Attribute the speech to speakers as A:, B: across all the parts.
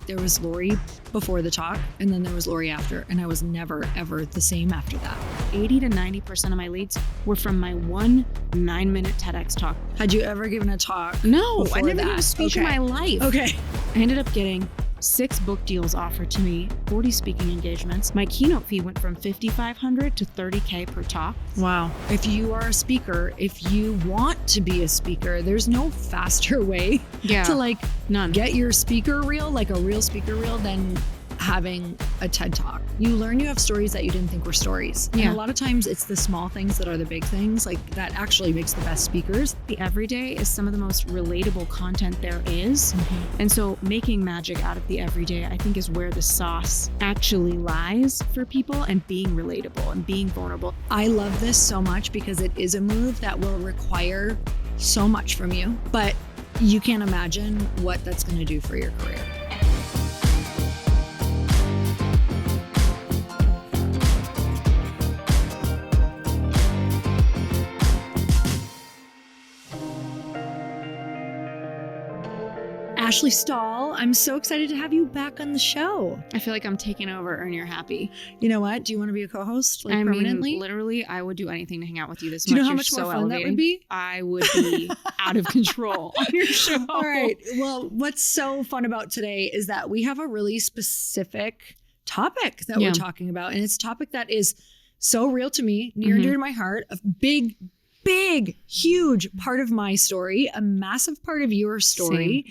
A: There was Lori before the talk, and then there was Lori after, and I was never, ever the same after that.
B: 80 to 90% of my leads were from my 1 9-minute TEDx talk.
A: Had you ever given a talk?
B: No, I never
A: that?
B: gave a speech in my life.
A: Okay.
B: I ended up getting 6 book deals offered to me, 40 speaking engagements. My keynote fee went from $5,500 to $30K per talk.
A: Wow. If you are a speaker, if you want to be a speaker, there's no faster way to
B: none.
A: Get your speaker reel, like a real speaker reel, than having a TED Talk. You learn you have stories that you didn't think were stories. And a lot of times it's the small things that are the big things, like that actually makes the best speakers.
B: The everyday is some of the most relatable content there is. And so making magic out of the everyday, I think, is where the sauce actually lies for people, and being relatable and being vulnerable.
A: I love this so much because it is a move that will require so much from you, but you can't imagine what that's going to do for your career. Ashley Stahl, I'm so excited to have you back on the show.
B: I feel like I'm taking over Earn You're Happy.
A: You know what? Do you want to be a co-host
B: permanently? Mean, literally, I would do anything to hang out with you this much.
A: Do you know how much more fun that would be?
B: I would be out of control on your show.
A: All right. Well, what's so fun about today is that we have a really specific topic that we're talking about. And it's a topic that is so real to me, near and dear to my heart, a big, huge part of my story, a massive part of your story.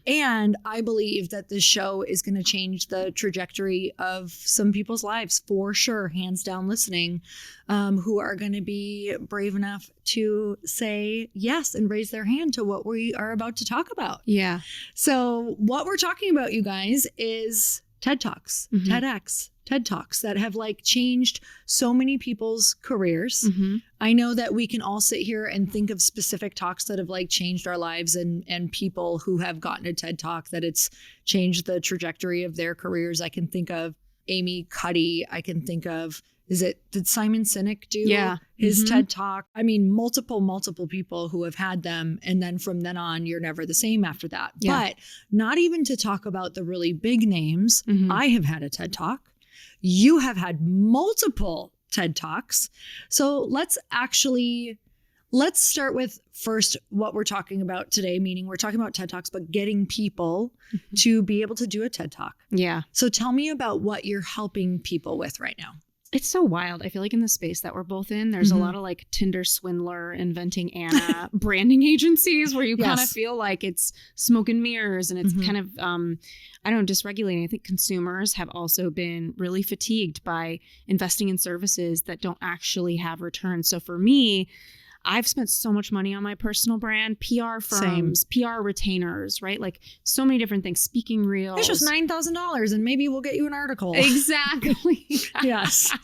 A: And I believe that this show is going to change the trajectory of some people's lives for sure, hands down listening, who are going to be brave enough to say yes and raise their hand to what we are about to talk about.
B: Yeah.
A: So what we're talking about, you guys, is TED Talks, TEDx, TED Talks that have changed so many people's careers. I know that we can all sit here and think of specific talks that have changed our lives and people who have gotten a TED Talk that it's changed the trajectory of their careers. I can think of Amy Cuddy. I can think of, did Simon Sinek do his TED Talk? I mean, multiple people who have had them. And then from then on, you're never the same after that. But not even to talk about the really big names. I have had a TED Talk. You have had multiple TED Talks. So let's start with first what we're talking about today, meaning we're talking about TED Talks, but getting people to be able to do a TED Talk.
B: Yeah.
A: So tell me about what you're helping people with right now.
B: It's so wild. I feel like in the space that we're both in, there's a lot of Tinder swindler, Inventing Anna branding agencies where you kind of feel like it's smoke and mirrors, and it's kind of, dysregulating. I think consumers have also been really fatigued by investing in services that don't actually have returns. So for me, I've spent so much money on my personal brand, PR firms, PR retainers, right? So many different things, speaking reels.
A: It's just $9,000 and maybe we'll get you an article.
B: Exactly.
A: Yes.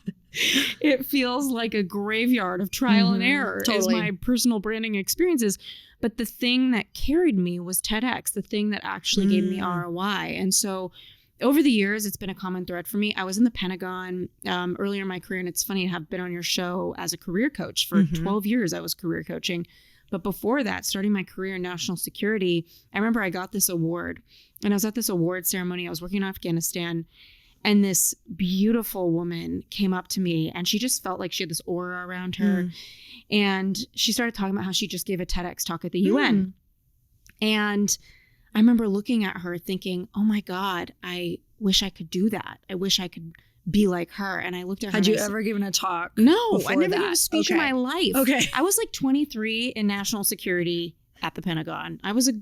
B: It feels like a graveyard of trial and error as my personal branding experiences. But the thing that carried me was TEDx, the thing that actually gave me ROI. And so over the years, it's been a common thread for me. I was in the Pentagon earlier in my career, and it's funny to have been on your show as a career coach. For 12 years, I was career coaching. But before that, starting my career in national security, I remember I got this award. And I was at this award ceremony. I was working in Afghanistan. And this beautiful woman came up to me, and she just felt like she had this aura around her. And she started talking about how she just gave a TEDx talk at the UN. And I remember looking at her thinking, oh my God, I wish I could do that. I wish I could be like her. And I looked at her.
A: Had you ever given a talk?
B: No, I never gave a speech in my life.
A: Okay.
B: I was 23 in national security at the Pentagon. I was a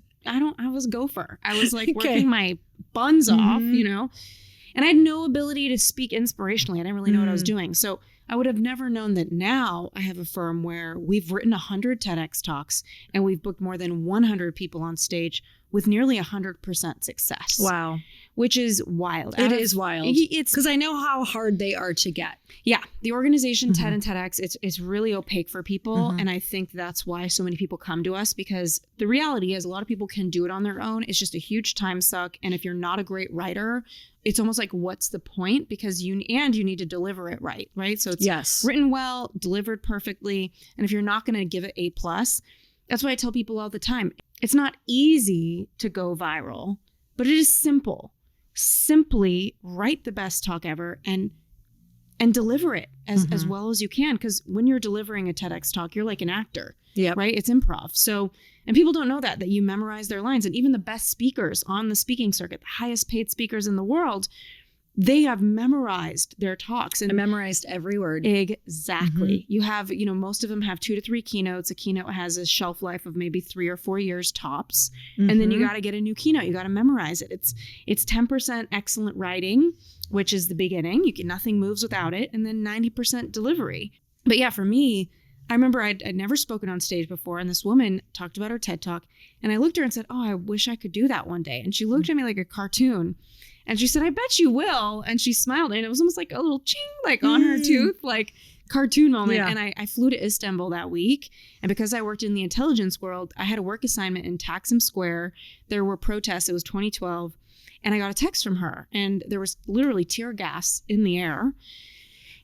B: gopher. I was working my buns off, and I had no ability to speak inspirationally. I didn't really know what I was doing. So I would have never known that now I have a firm where we've written 100 TEDx talks and we've booked more than 100 people on stage with nearly 100% success.
A: Wow.
B: Which is wild.
A: It is wild. It's because I know how hard they are to get.
B: Yeah. The organization TED and TEDx, it's really opaque for people. And I think that's why so many people come to us, because the reality is a lot of people can do it on their own. It's just a huge time suck. And if you're not a great writer, it's almost like, what's the point? Because you need to deliver it right? So it's written well, delivered perfectly. And if you're not going to give it A+, that's why I tell people all the time, it's not easy to go viral, but it is simple. simply write the best talk ever and deliver it as well as you can. Because when you're delivering a TEDx talk, you're like an actor, right? It's improv. So, and people don't know that you memorize their lines. And even the best speakers on the speaking circuit, the highest paid speakers in the world, they have memorized their talks. And
A: I memorized every word.
B: Exactly. You have, most of them have 2 to 3 keynotes. A keynote has a shelf life of maybe 3 or 4 years tops. And then you got to get a new keynote. You got to memorize it. It's 10% excellent writing, which is the beginning. Nothing moves without it. And then 90% delivery. But yeah, for me, I remember I'd never spoken on stage before. And this woman talked about her TED Talk. And I looked at her and said, oh, I wish I could do that one day. And she looked at me like a cartoon. And she said, I bet you will. And she smiled. And it was almost like a little ching, like on her tooth, like cartoon moment. Yeah. And I flew to Istanbul that week. And because I worked in the intelligence world, I had a work assignment in Taksim Square. There were protests. It was 2012. And I got a text from her. And there was literally tear gas in the air.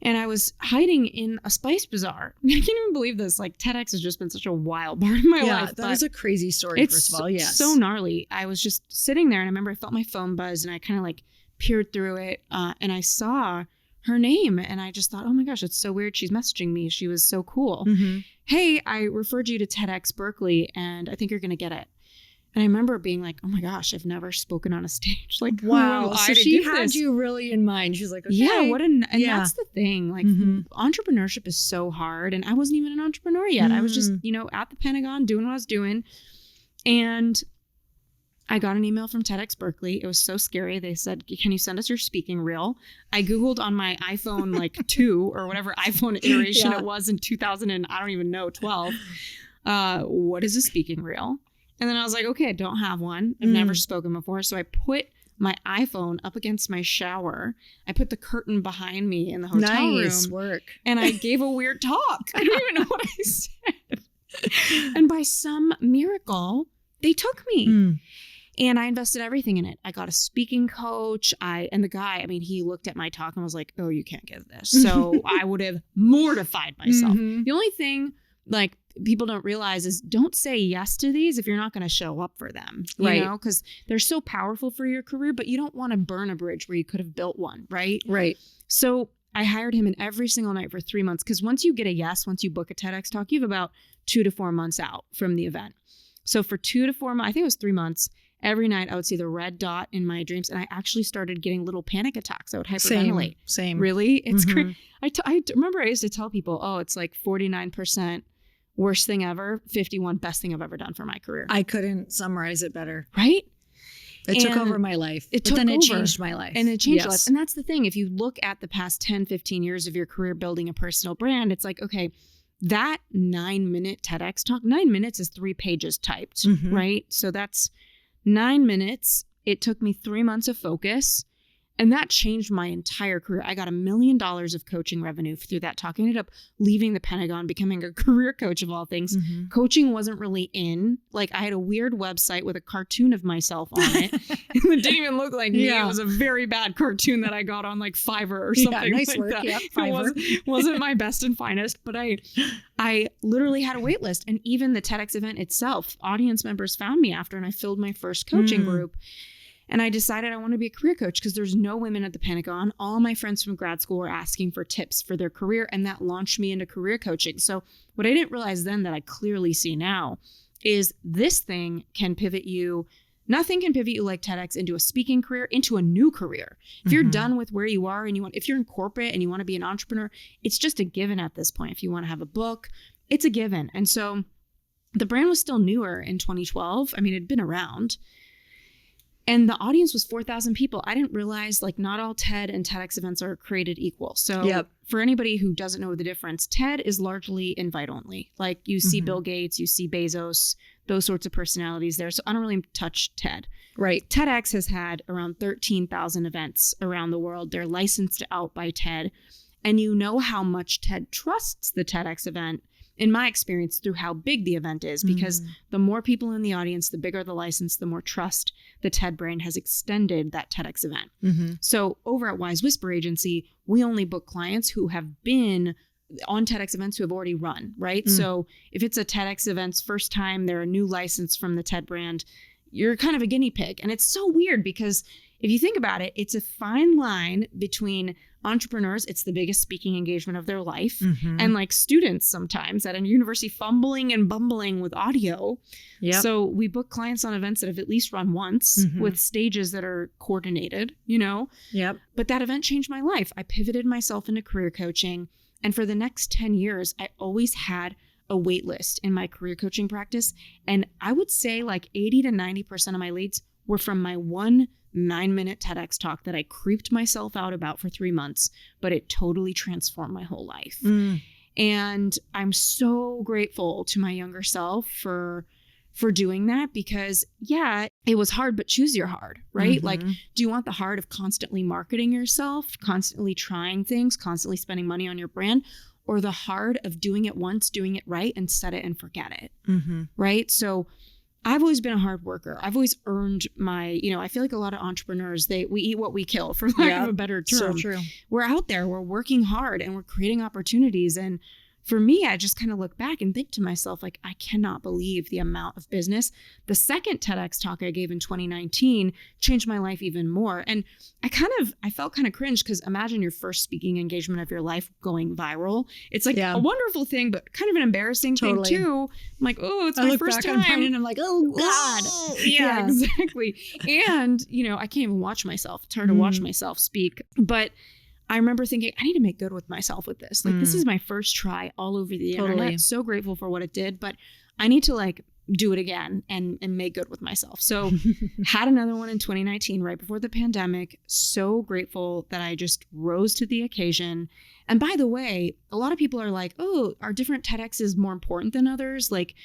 B: And I was hiding in a spice bazaar. I can't even believe this. Like, TEDx has just been such a wild part of my life.
A: Yeah, that is a crazy story, first of all. Yes.
B: So gnarly. I was just sitting there and I remember I felt my phone buzz and I kind of like peered through it and I saw her name and I just thought, oh my gosh, it's so weird. She's messaging me. She was so cool. Hey, I referred you to TEDx Berkeley and I think you're going to get it. And I remember being like, oh my gosh, I've never spoken on a stage. Like,
A: wow. So she had you really in mind. She's like, okay.
B: Yeah, and that's the thing. Like, entrepreneurship is so hard. And I wasn't even an entrepreneur yet. I was just, at the Pentagon doing what I was doing. And I got an email from TEDx Berkeley. It was so scary. They said, can you send us your speaking reel? I Googled on my iPhone, like 2 or whatever iPhone iteration it was in 2000 and I don't even know, 12. What is a speaking reel? And then I was like, okay, I don't have one. I've never spoken before. So I put my iPhone up against my shower. I put the curtain behind me in the hotel room.
A: Nice work.
B: And I gave a weird talk. I don't even know what I said. And by some miracle, they took me. And I invested everything in it. I got a speaking coach. And the guy, he looked at my talk and was like, oh, you can't give this. So I would have mortified myself. The only thing, like, people don't realize is don't say yes to these if you're not going to show up for them, you know, because they're so powerful for your career, but you don't want to burn a bridge where you could have built one. Right. So I hired him in every single night for 3 months. Because once you get a yes, once you book a TEDx talk, you have about 2 to 4 months out from the event. So for 2 to 4 months, I think it was 3 months, every night I would see the red dot in my dreams. And I actually started getting little panic attacks. I would hyperventilate.
A: Same.
B: Really? It's crazy. I remember I used to tell people, oh, it's like 49% worst thing ever, 51 best thing I've ever done for my career.
A: I couldn't summarize it better.
B: Right?
A: It took over my life. It changed my life.
B: And it changed your life. And that's the thing. If you look at the past 10, 15 years of your career building a personal brand, it's like, okay, that 9-minute TEDx talk, 9 minutes is 3 pages typed, right? So that's 9 minutes. It took me 3 months of focus. And that changed my entire career. I got $1 million of coaching revenue through that talk. I ended up leaving the Pentagon, becoming a career coach of all things. Coaching wasn't really in. Like, I had a weird website with a cartoon of myself on it. It didn't even look like me. It was a very bad cartoon that I got on like Fiverr or something.
A: Nice
B: like
A: work.
B: That.
A: Yep, Fiverr.
B: It wasn't my best and finest, but I literally had a wait list. And even the TEDx event itself, audience members found me after, and I filled my first coaching group. And I decided I want to be a career coach because there's no women at the Pentagon. All my friends from grad school were asking for tips for their career, and that launched me into career coaching. So what I didn't realize then that I clearly see now is this thing can pivot you. Nothing can pivot you like TEDx into a speaking career, into a new career. If you're done with where you are and if you're in corporate and you want to be an entrepreneur, it's just a given at this point. If you want to have a book, it's a given. And so the brand was still newer in 2012. It had been around. And the audience was 4,000 people. I didn't realize, like, not all TED and TEDx events are created equal. So for anybody who doesn't know the difference, TED is largely invite only. Like, you see Bill Gates, you see Bezos, those sorts of personalities there. So I don't really touch TED.
A: Right.
B: TEDx has had around 13,000 events around the world. They're licensed out by TED. And you know how much TED trusts the TEDx event, in my experience, through how big the event is, because the more people in the audience, the bigger the license, the more trust the TED brand has extended that TEDx event. So over at Wise Whisper Agency, we only book clients who have been on TEDx events who have already run, right? So if it's a TEDx event's first time, they're a new license from the TED brand, you're kind of a guinea pig. And it's so weird because if you think about it, it's a fine line between entrepreneurs, it's the biggest speaking engagement of their life, and like students sometimes at a university fumbling and bumbling with audio. Yep. So we book clients on events that have at least run once with stages that are coordinated, you know?
A: Yep.
B: But that event changed my life. I pivoted myself into career coaching. And for the next 10 years, I always had a wait list in my career coaching practice. And I would say like 80 to 90% of my leads were from my one 9-minute TEDx talk that I creeped myself out about for 3 months, but it totally transformed my whole life. And I'm so grateful to my younger self for doing that, because yeah, it was hard, but choose your hard, right? Like, do you want the hard of constantly marketing yourself, constantly trying things, constantly spending money on your brand, or the hard of doing it once, doing it right, and set it and forget it, right? So I've always been a hard worker. I've always earned my, I feel like a lot of entrepreneurs, we eat what we kill, for lack of a better term.
A: So true.
B: We're out there, we're working hard, and we're creating opportunities. And for me, I just kind of look back and think to myself, like, I cannot believe the amount of business. The second TEDx talk I gave in 2019 changed my life even more. And I felt kind of cringe, because imagine your first speaking engagement of your life going viral. It's like a wonderful thing, but kind of an embarrassing thing too. I'm like, oh, it's my first time.
A: And I'm like, oh God.
B: Yeah, exactly. And, I can't even watch myself. It's hard to watch myself speak. But I remember thinking, I need to make good with myself with this. Like, this is my first try all over the internet. So grateful for what it did, but I need to do it again and make good with myself. So had another one in 2019, right before the pandemic. So grateful that I just rose to the occasion. And by the way, a lot of people are like, oh, are different TEDx's more important than others? Like,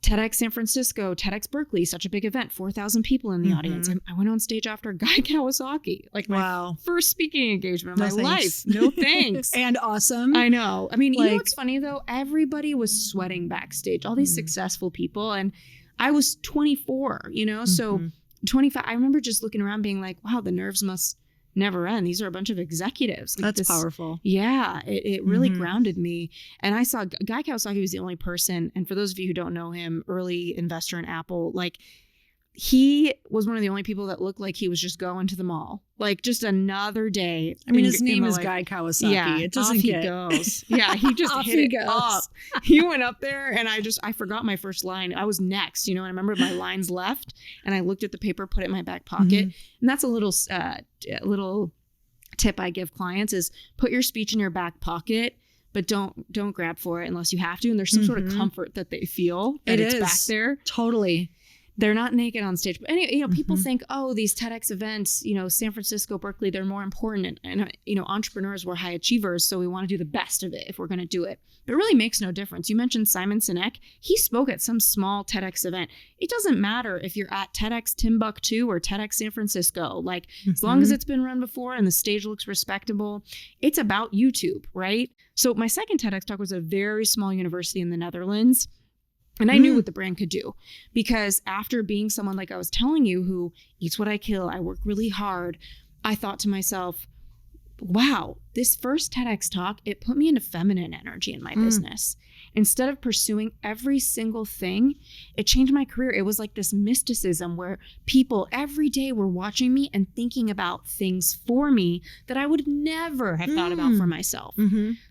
B: TEDx San Francisco, TEDx Berkeley, such a big event, 4,000 people in the audience. I went on stage after Guy Kawasaki, like my first speaking engagement of my life. No thanks.
A: And awesome.
B: I know. I mean, you know what's funny though? Everybody was sweating backstage, all these successful people. And I was 24, so 25. I remember just looking around being like, wow, the nerves must never end. These are a bunch of executives. Like,
A: that's powerful.
B: Yeah, it really grounded me. And I saw Guy Kawasaki was the only person, and for those of you who don't know him, early investor in Apple, like, he was one of the only people that looked like he was just going to the mall, like just another day.
A: I mean, his name is Guy Kawasaki. Yeah, it doesn't
B: off he goes. Yeah, he just hit it up. He went up there, and I forgot my first line. I was next, and I remember my lines left, and I looked at the paper, put it in my back pocket, and that's a little tip I give clients is put your speech in your back pocket, but don't grab for it unless you have to. And there's some sort of comfort that they feel that it's back there.
A: Totally.
B: They're not naked on stage. But anyway, people think, oh, these TEDx events, San Francisco, Berkeley, they're more important. And entrepreneurs, we're high achievers, so we want to do the best of it if we're going to do it. But it really makes no difference. You mentioned Simon Sinek. He spoke at some small TEDx event. It doesn't matter if you're at TEDx Timbuktu or TEDx San Francisco. Like, as long as it's been run before and the stage looks respectable, it's about YouTube, right? So my second TEDx talk was a very small university in the Netherlands. And I knew what the brand could do, because after being someone, like I was telling you, who eats what I kill, I work really hard, I thought to myself, wow, this first TEDx talk, it put me into feminine energy in my business. Instead of pursuing every single thing, it changed my career. It was like this mysticism where people every day were watching me and thinking about things for me that I would never have thought about for myself.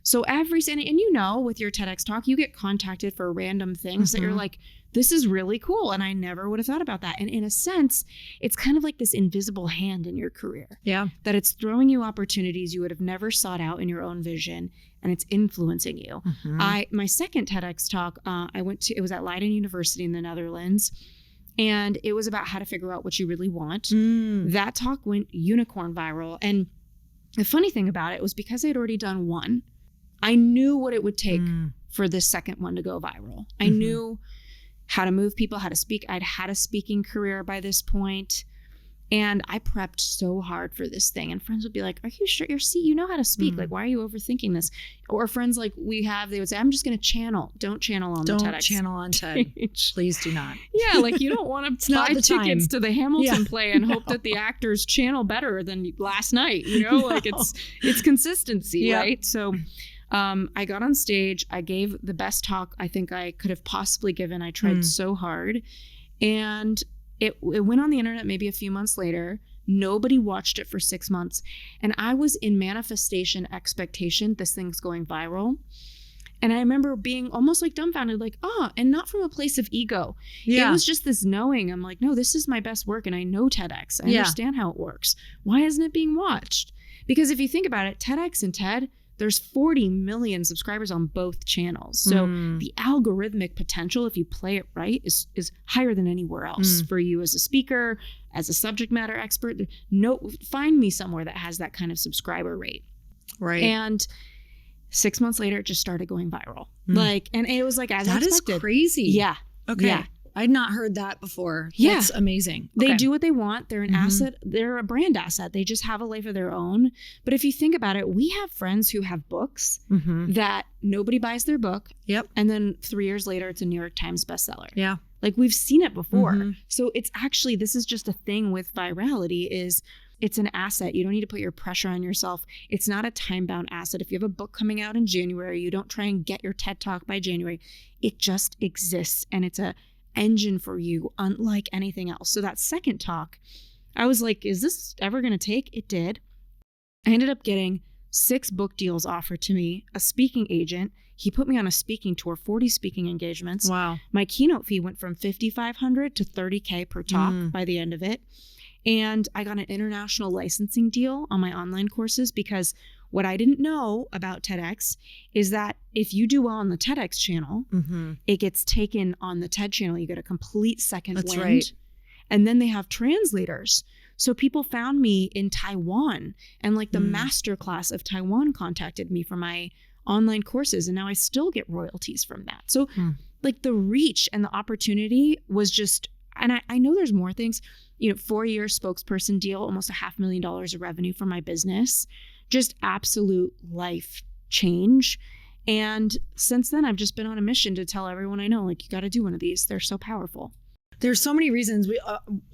B: So and with your TEDx talk, you get contacted for random things that you're like, this is really cool. And I never would have thought about that. And in a sense, it's kind of like this invisible hand in your career. Yeah. That it's throwing you opportunities you would have never sought out in your own vision, and it's influencing you. My second TEDx talk, it was at Leiden University in the Netherlands, and it was about how to figure out what you really want. That talk went unicorn viral. And the funny thing about it was, because I had already done one, I knew what it would take for this second one to go viral. I knew how to move people, how to speak. I'd had a speaking career by this point. And I prepped so hard for this thing. And friends would be like, are you sure you know how to speak? Like, why are you overthinking this? Or friends like they would say, I'm just going to channel. Don't channel on the TEDx.
A: Don't channel on TED. Please do not.
B: Yeah, like, you don't want to buy tickets to the Hamilton play and hope that the actors channel better than last night. Like, it's consistency, right? So I got on stage. I gave the best talk I think I could have possibly given. I tried so hard. And it went on the internet maybe a few months later. Nobody watched it for 6 months. And I was in manifestation expectation, this thing's going viral. And I remember being almost like dumbfounded, like, and not from a place of ego. Yeah. It was just this knowing. I'm like, no, this is my best work. And I know TEDx. I understand how it works. Why isn't it being watched? Because if you think about it, TEDx and TED, there's 40 million subscribers on both channels. So the algorithmic potential, if you play it right, is higher than anywhere else for you as a speaker, as a subject matter expert. Find me somewhere that has that kind of subscriber rate.
A: Right.
B: And 6 months later, it just started going viral. And it was like, as I expected.
A: That is crazy.
B: Yeah.
A: Okay.
B: Yeah.
A: I'd not heard that before.
B: Yeah.
A: That's amazing.
B: They do what they want. They're an asset. They're a brand asset. They just have a life of their own. But if you think about it, we have friends who have books that nobody buys their book.
A: Yep.
B: And then 3 years later, it's a New York Times bestseller.
A: Yeah.
B: Like we've seen it before. So it's actually, this is just a thing with virality is it's an asset. You don't need to put your pressure on yourself. It's not a time-bound asset. If you have a book coming out in January, you don't try and get your TED Talk by January. It just exists. And it's a engine for you, unlike anything else. So that second talk, I was like, is this ever going to take? It did. I ended up getting 6 book deals offered to me, a speaking agent. He put me on a speaking tour, 40 speaking engagements.
A: Wow.
B: My keynote fee went from $5,500 to $30K per talk by the end of it. And I got an international licensing deal on my online courses because what I didn't know about TEDx is that if you do well on the TEDx channel, it gets taken on the TED channel. You get a complete second wind. Right. And then they have translators. So people found me in Taiwan, and like the master class of Taiwan contacted me for my online courses. And now I still get royalties from that. So like the reach and the opportunity was just, and I know there's more things, 4-year spokesperson deal, almost $500,000 of revenue for my business. Just absolute life change. And since then, I've just been on a mission to tell everyone I know, like, you got to do one of these. They're so powerful.
A: There's so many reasons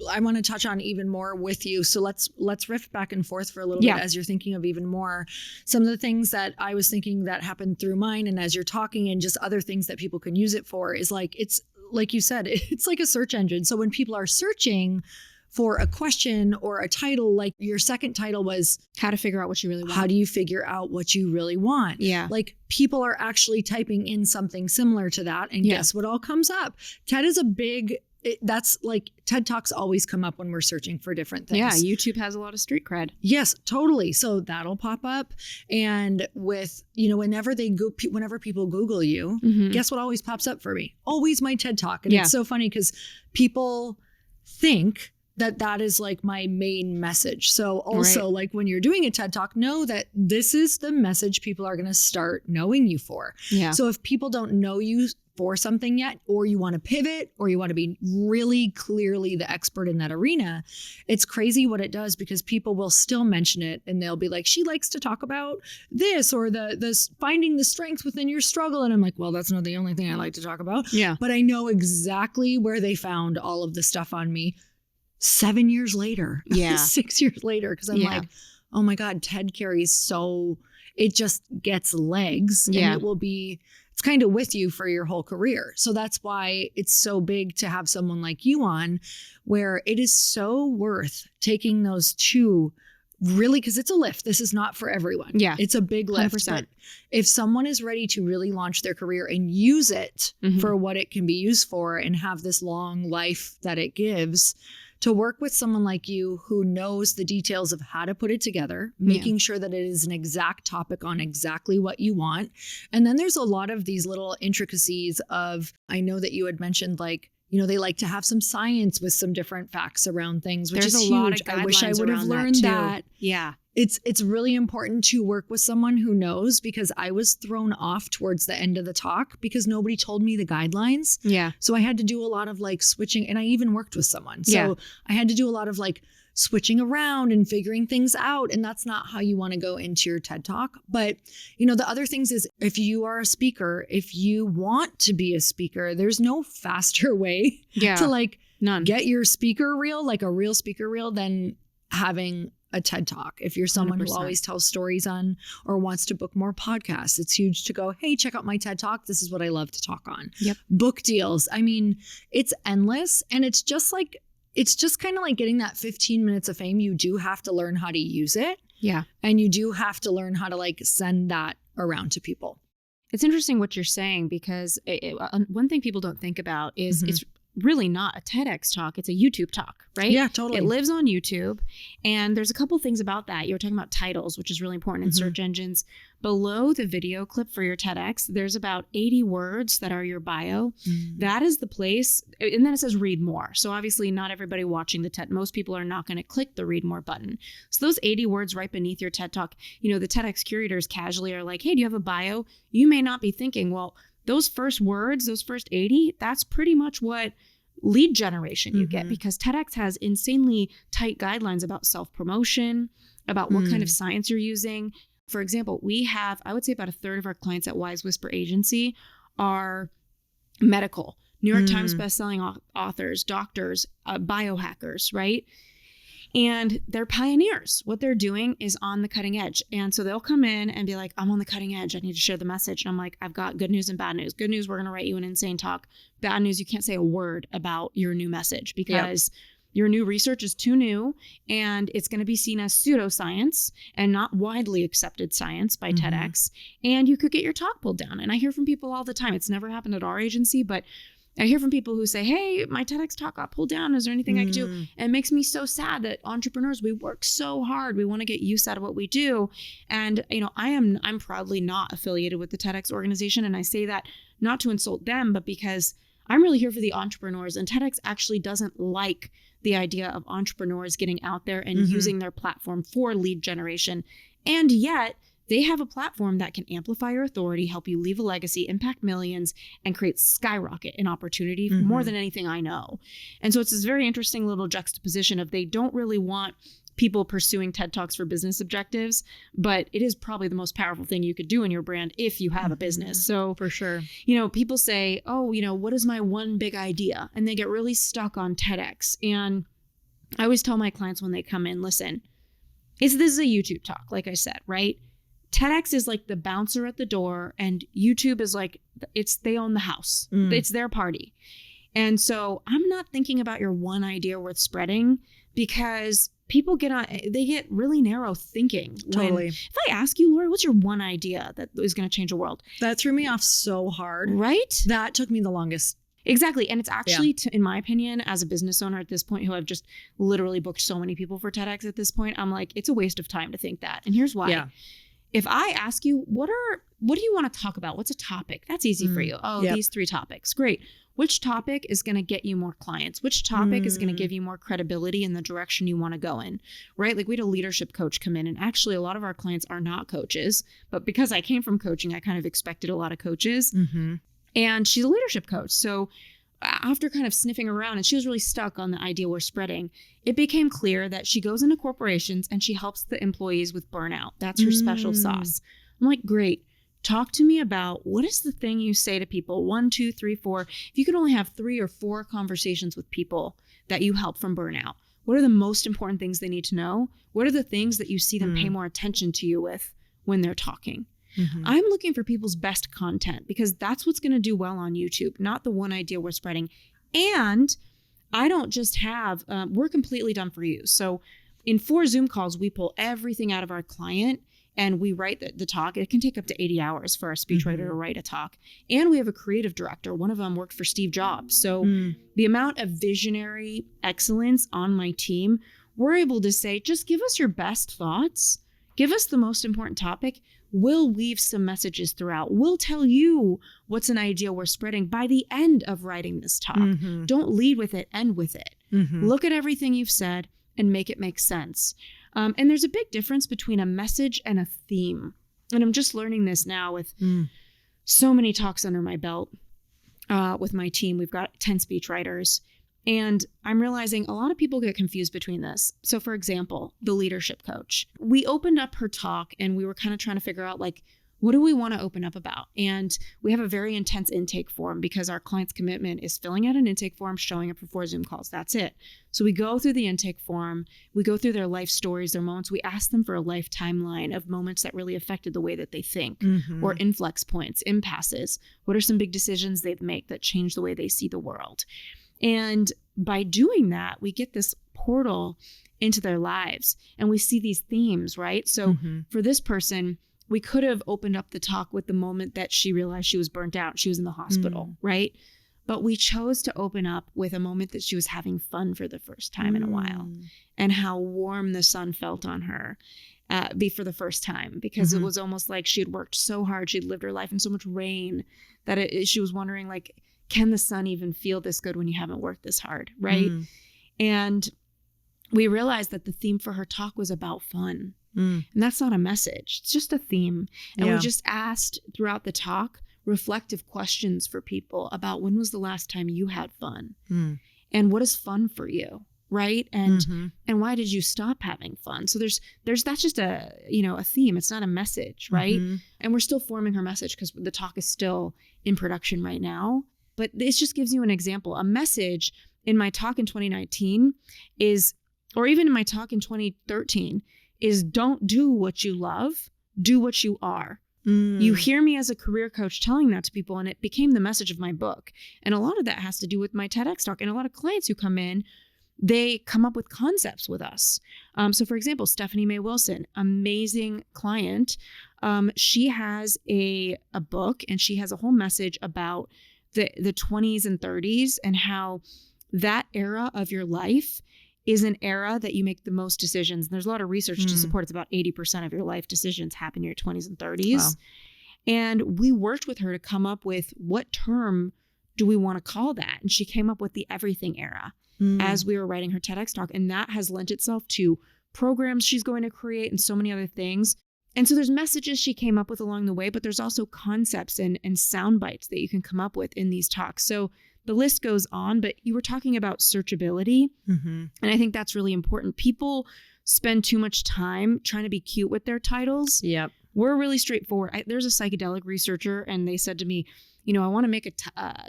A: I want to touch on even more with you. So let's riff back and forth for a little bit as you're thinking of even more. Some of the things that I was thinking that happened through mine, and as you're talking, and just other things that people can use it for, is like, it's like you said, it's like a search engine. So when people are searching for a question or a title, like your second title was
B: how to figure out what you really want.
A: How do you figure out what you really want?
B: Yeah.
A: Like people are actually typing in something similar to that. And guess what all comes up? TED is a big, that's like TED Talks always come up when we're searching for different things.
B: Yeah. YouTube has a lot of street cred.
A: Yes, totally. So that'll pop up. And with, whenever people Google you, guess what always pops up for me? Always my TED Talk. And it's so funny because people think that is like my main message. So also like when you're doing a TED Talk, know that this is the message people are going to start knowing you for. Yeah. So if people don't know you for something yet, or you want to pivot, or you want to be really clearly the expert in that arena, it's crazy what it does, because people will still mention it and they'll be like, she likes to talk about this, or the finding the strength within your struggle. And I'm like, well, that's not the only thing I like to talk about. Yeah. But I know exactly where they found all of the stuff on me 7 years later, 6 years later, because I'm like, oh my God, TED carries it just gets legs, and it's kind of with you for your whole career. So that's why it's so big to have someone like you on, where it is so worth taking those two, really, because it's a lift. This is not for everyone. Yeah. It's a big lift. 100%. But if someone is ready to really launch their career and use it for what it can be used for, and have this long life that it gives, to work with someone like you who knows the details of how to put it together, making sure that it is an exact topic on exactly what you want. And then there's a lot of these little intricacies of, I know that you had mentioned, like, they like to have some science with some different facts around things, which is huge. Lot of I wish I would have learned that. Yeah. It's really important to work with someone who knows, because I was thrown off towards the end of the talk because nobody told me the guidelines. Yeah. So I had to do a lot of like switching, and I even worked with someone. So I had to do a lot of like switching around and figuring things out. And that's not how you want to go into your TED Talk. But, the other things is, if you are a speaker, if you want to be a speaker, there's no faster way to like get your speaker reel, like a real speaker reel, than having a TED Talk. If you're someone 100%. Who always tells stories on, or wants to book more podcasts, it's huge to go, hey, check out my TED Talk. This is what I love to talk on. Yep. Book deals. I mean, it's endless. And it's just like, it's just kind of like getting that 15 minutes of fame. You do have to learn how to use it.
B: Yeah.
A: And you do have to learn how to like send that around to people.
B: It's interesting what you're saying, because one thing people don't think about is it's really not a TEDx talk. It's a YouTube talk, right?
A: Yeah, totally.
B: It lives on YouTube. And there's a couple things about that. You were talking about titles, which is really important in search engines. Below the video clip for your TEDx, there's about 80 words that are your bio. That is the place. And then it says read more. So obviously not everybody watching the TED, most people are not going to click the read more button. So those 80 words right beneath your TED talk, you know, the TEDx curators casually are like, hey, do you have a bio? You may not be thinking, well, those first words, those first 80, that's pretty much what lead generation you get, because TEDx has insanely tight guidelines about self-promotion, about what kind of science you're using. For example, we have, I would say about a third of our clients at Wise Whisper Agency are medical, New York Times bestselling authors, doctors, biohackers, right? And they're pioneers. What they're doing is on the cutting edge. And so they'll come in and be like, I'm on the cutting edge. I need to share the message. And I'm like, I've got good news and bad news. Good news, we're going to write you an insane talk. Bad news, you can't say a word about your new message because your new research is too new and it's going to be seen as pseudoscience and not widely accepted science by TEDx. And you could get your talk pulled down. And I hear from people all the time. It's never happened at our agency, but I hear from people who say, hey, my TEDx talk got pulled down. Is there anything I can do? And it makes me so sad that entrepreneurs, we work so hard. We want to get use out of what we do. And, you know, I'm proudly not affiliated with the TEDx organization. And I say that not to insult them, but because I'm really here for the entrepreneurs. And TEDx actually doesn't like the idea of entrepreneurs getting out there and using their platform for lead generation. And yet, they have a platform that can amplify your authority, help you leave a legacy, impact millions, and create Skyrocket in opportunity more than anything I know. And so it's this very interesting little juxtaposition of they don't really want people pursuing TED Talks for business objectives, but it is probably the most powerful thing you could do in your brand if you have a business. So
A: for sure,
B: you know, people say, oh, you know, what is my one big idea? And they get really stuck on TEDx. And I always tell my clients when they come in, listen, this is a YouTube talk, like I said, right? TEDx is like the bouncer at the door, and YouTube is like, they own the house. It's their party. And so I'm not thinking about your one idea worth spreading, because people they get really narrow thinking.
A: Totally.
B: If I ask you, Lori, what's your one idea that is going to change the world?
A: That threw me off so hard.
B: Right?
A: That took me the longest.
B: Exactly. And it's actually, in my opinion, as a business owner at this point, who I've just literally booked so many people for TEDx at this point, I'm like, it's a waste of time to think that. And here's why. Yeah. If I ask you, what do you want to talk about? What's a topic? That's easy for you. Oh, these 3 topics. Great. Which topic is going to get you more clients? Which topic is going to give you more credibility in the direction you want to go in, right? Like we had a leadership coach come in, and actually a lot of our clients are not coaches, but because I came from coaching, I kind of expected a lot of coaches. And she's a leadership coach. So after kind of sniffing around, and she was really stuck on the idea we're spreading, it became clear that she goes into corporations and she helps the employees with burnout. That's her special sauce. I'm like, great. Talk to me about what is the thing you say to people, 1, 2, 3, 4. If you could only have 3 or 4 conversations with people that you help from burnout, what are the most important things they need to know? What are the things that you see them pay more attention to you with when they're talking? I'm looking for people's best content, because that's what's going to do well on YouTube, not the one idea we're spreading. And I don't just have, we're completely done for you. So in 4 Zoom calls, we pull everything out of our client and we write the talk. It can take up to 80 hours for our speechwriter to write a talk. And we have a creative director. One of them worked for Steve Jobs. So the amount of visionary excellence on my team, we're able to say, just give us your best thoughts. Give us the most important topic. We'll weave some messages throughout. We'll tell you what's an idea we're spreading by the end of writing this talk. Don't lead with it, end with it. Look at everything you've said and make it make sense. And there's a big difference between a message and a theme. And I'm just learning this now with so many talks under my belt with my team. We've got 10 speechwriters. And I'm realizing a lot of people get confused between this. So for example, the leadership coach, we opened up her talk and we were kind of trying to figure out, like, what do we want to open up about? And we have a very intense intake form, because our client's commitment is filling out an intake form, showing up for 4 Zoom calls. That's it. So we go through the intake form, we go through their life stories, their moments. We ask them for a life timeline of moments that really affected the way that they think, or inflex points, impasses. What are some big decisions they've made that change the way they see the world? And by doing that, we get this portal into their lives and we see these themes, right? So for this person, we could have opened up the talk with the moment that she realized she was burnt out. She was in the hospital, right? But we chose to open up with a moment that she was having fun for the first time in a while, and how warm the sun felt on her for the first time, because it was almost like she had worked so hard. She'd lived her life in so much rain that she was wondering, like, can the sun even feel this good when you haven't worked this hard, right? And we realized that the theme for her talk was about fun. And that's not a message. It's just a theme. And we just asked throughout the talk reflective questions for people about when was the last time you had fun, and what is fun for you, right? And and why did you stop having fun? So there's that's just a theme. It's not a message, right? And we're still forming her message because the talk is still in production right now. But this just gives you an example. A message in my talk in 2019 is, or even in my talk in 2013, is don't do what you love, do what you are. You hear me as a career coach telling that to people, and it became the message of my book. And a lot of that has to do with my TEDx talk. And a lot of clients who come in, they come up with concepts with us. So for example, Stephanie Mae Wilson, amazing client. She has a book, and she has a whole message about the 20s and 30s and how that era of your life is an era that you make the most decisions. And there's a lot of research to support it's about 80% of your life decisions happen in your 20s and 30s. Wow. And we worked with her to come up with what term do we want to call that? And she came up with the everything era as we were writing her TEDx talk. And that has lent itself to programs she's going to create and so many other things. And so there's messages she came up with along the way, but there's also concepts and sound bites that you can come up with in these talks. So the list goes on, but you were talking about searchability. And I think that's really important. People spend too much time trying to be cute with their titles. Yep. We're really straightforward. There's a psychedelic researcher, and they said to me, I want to make a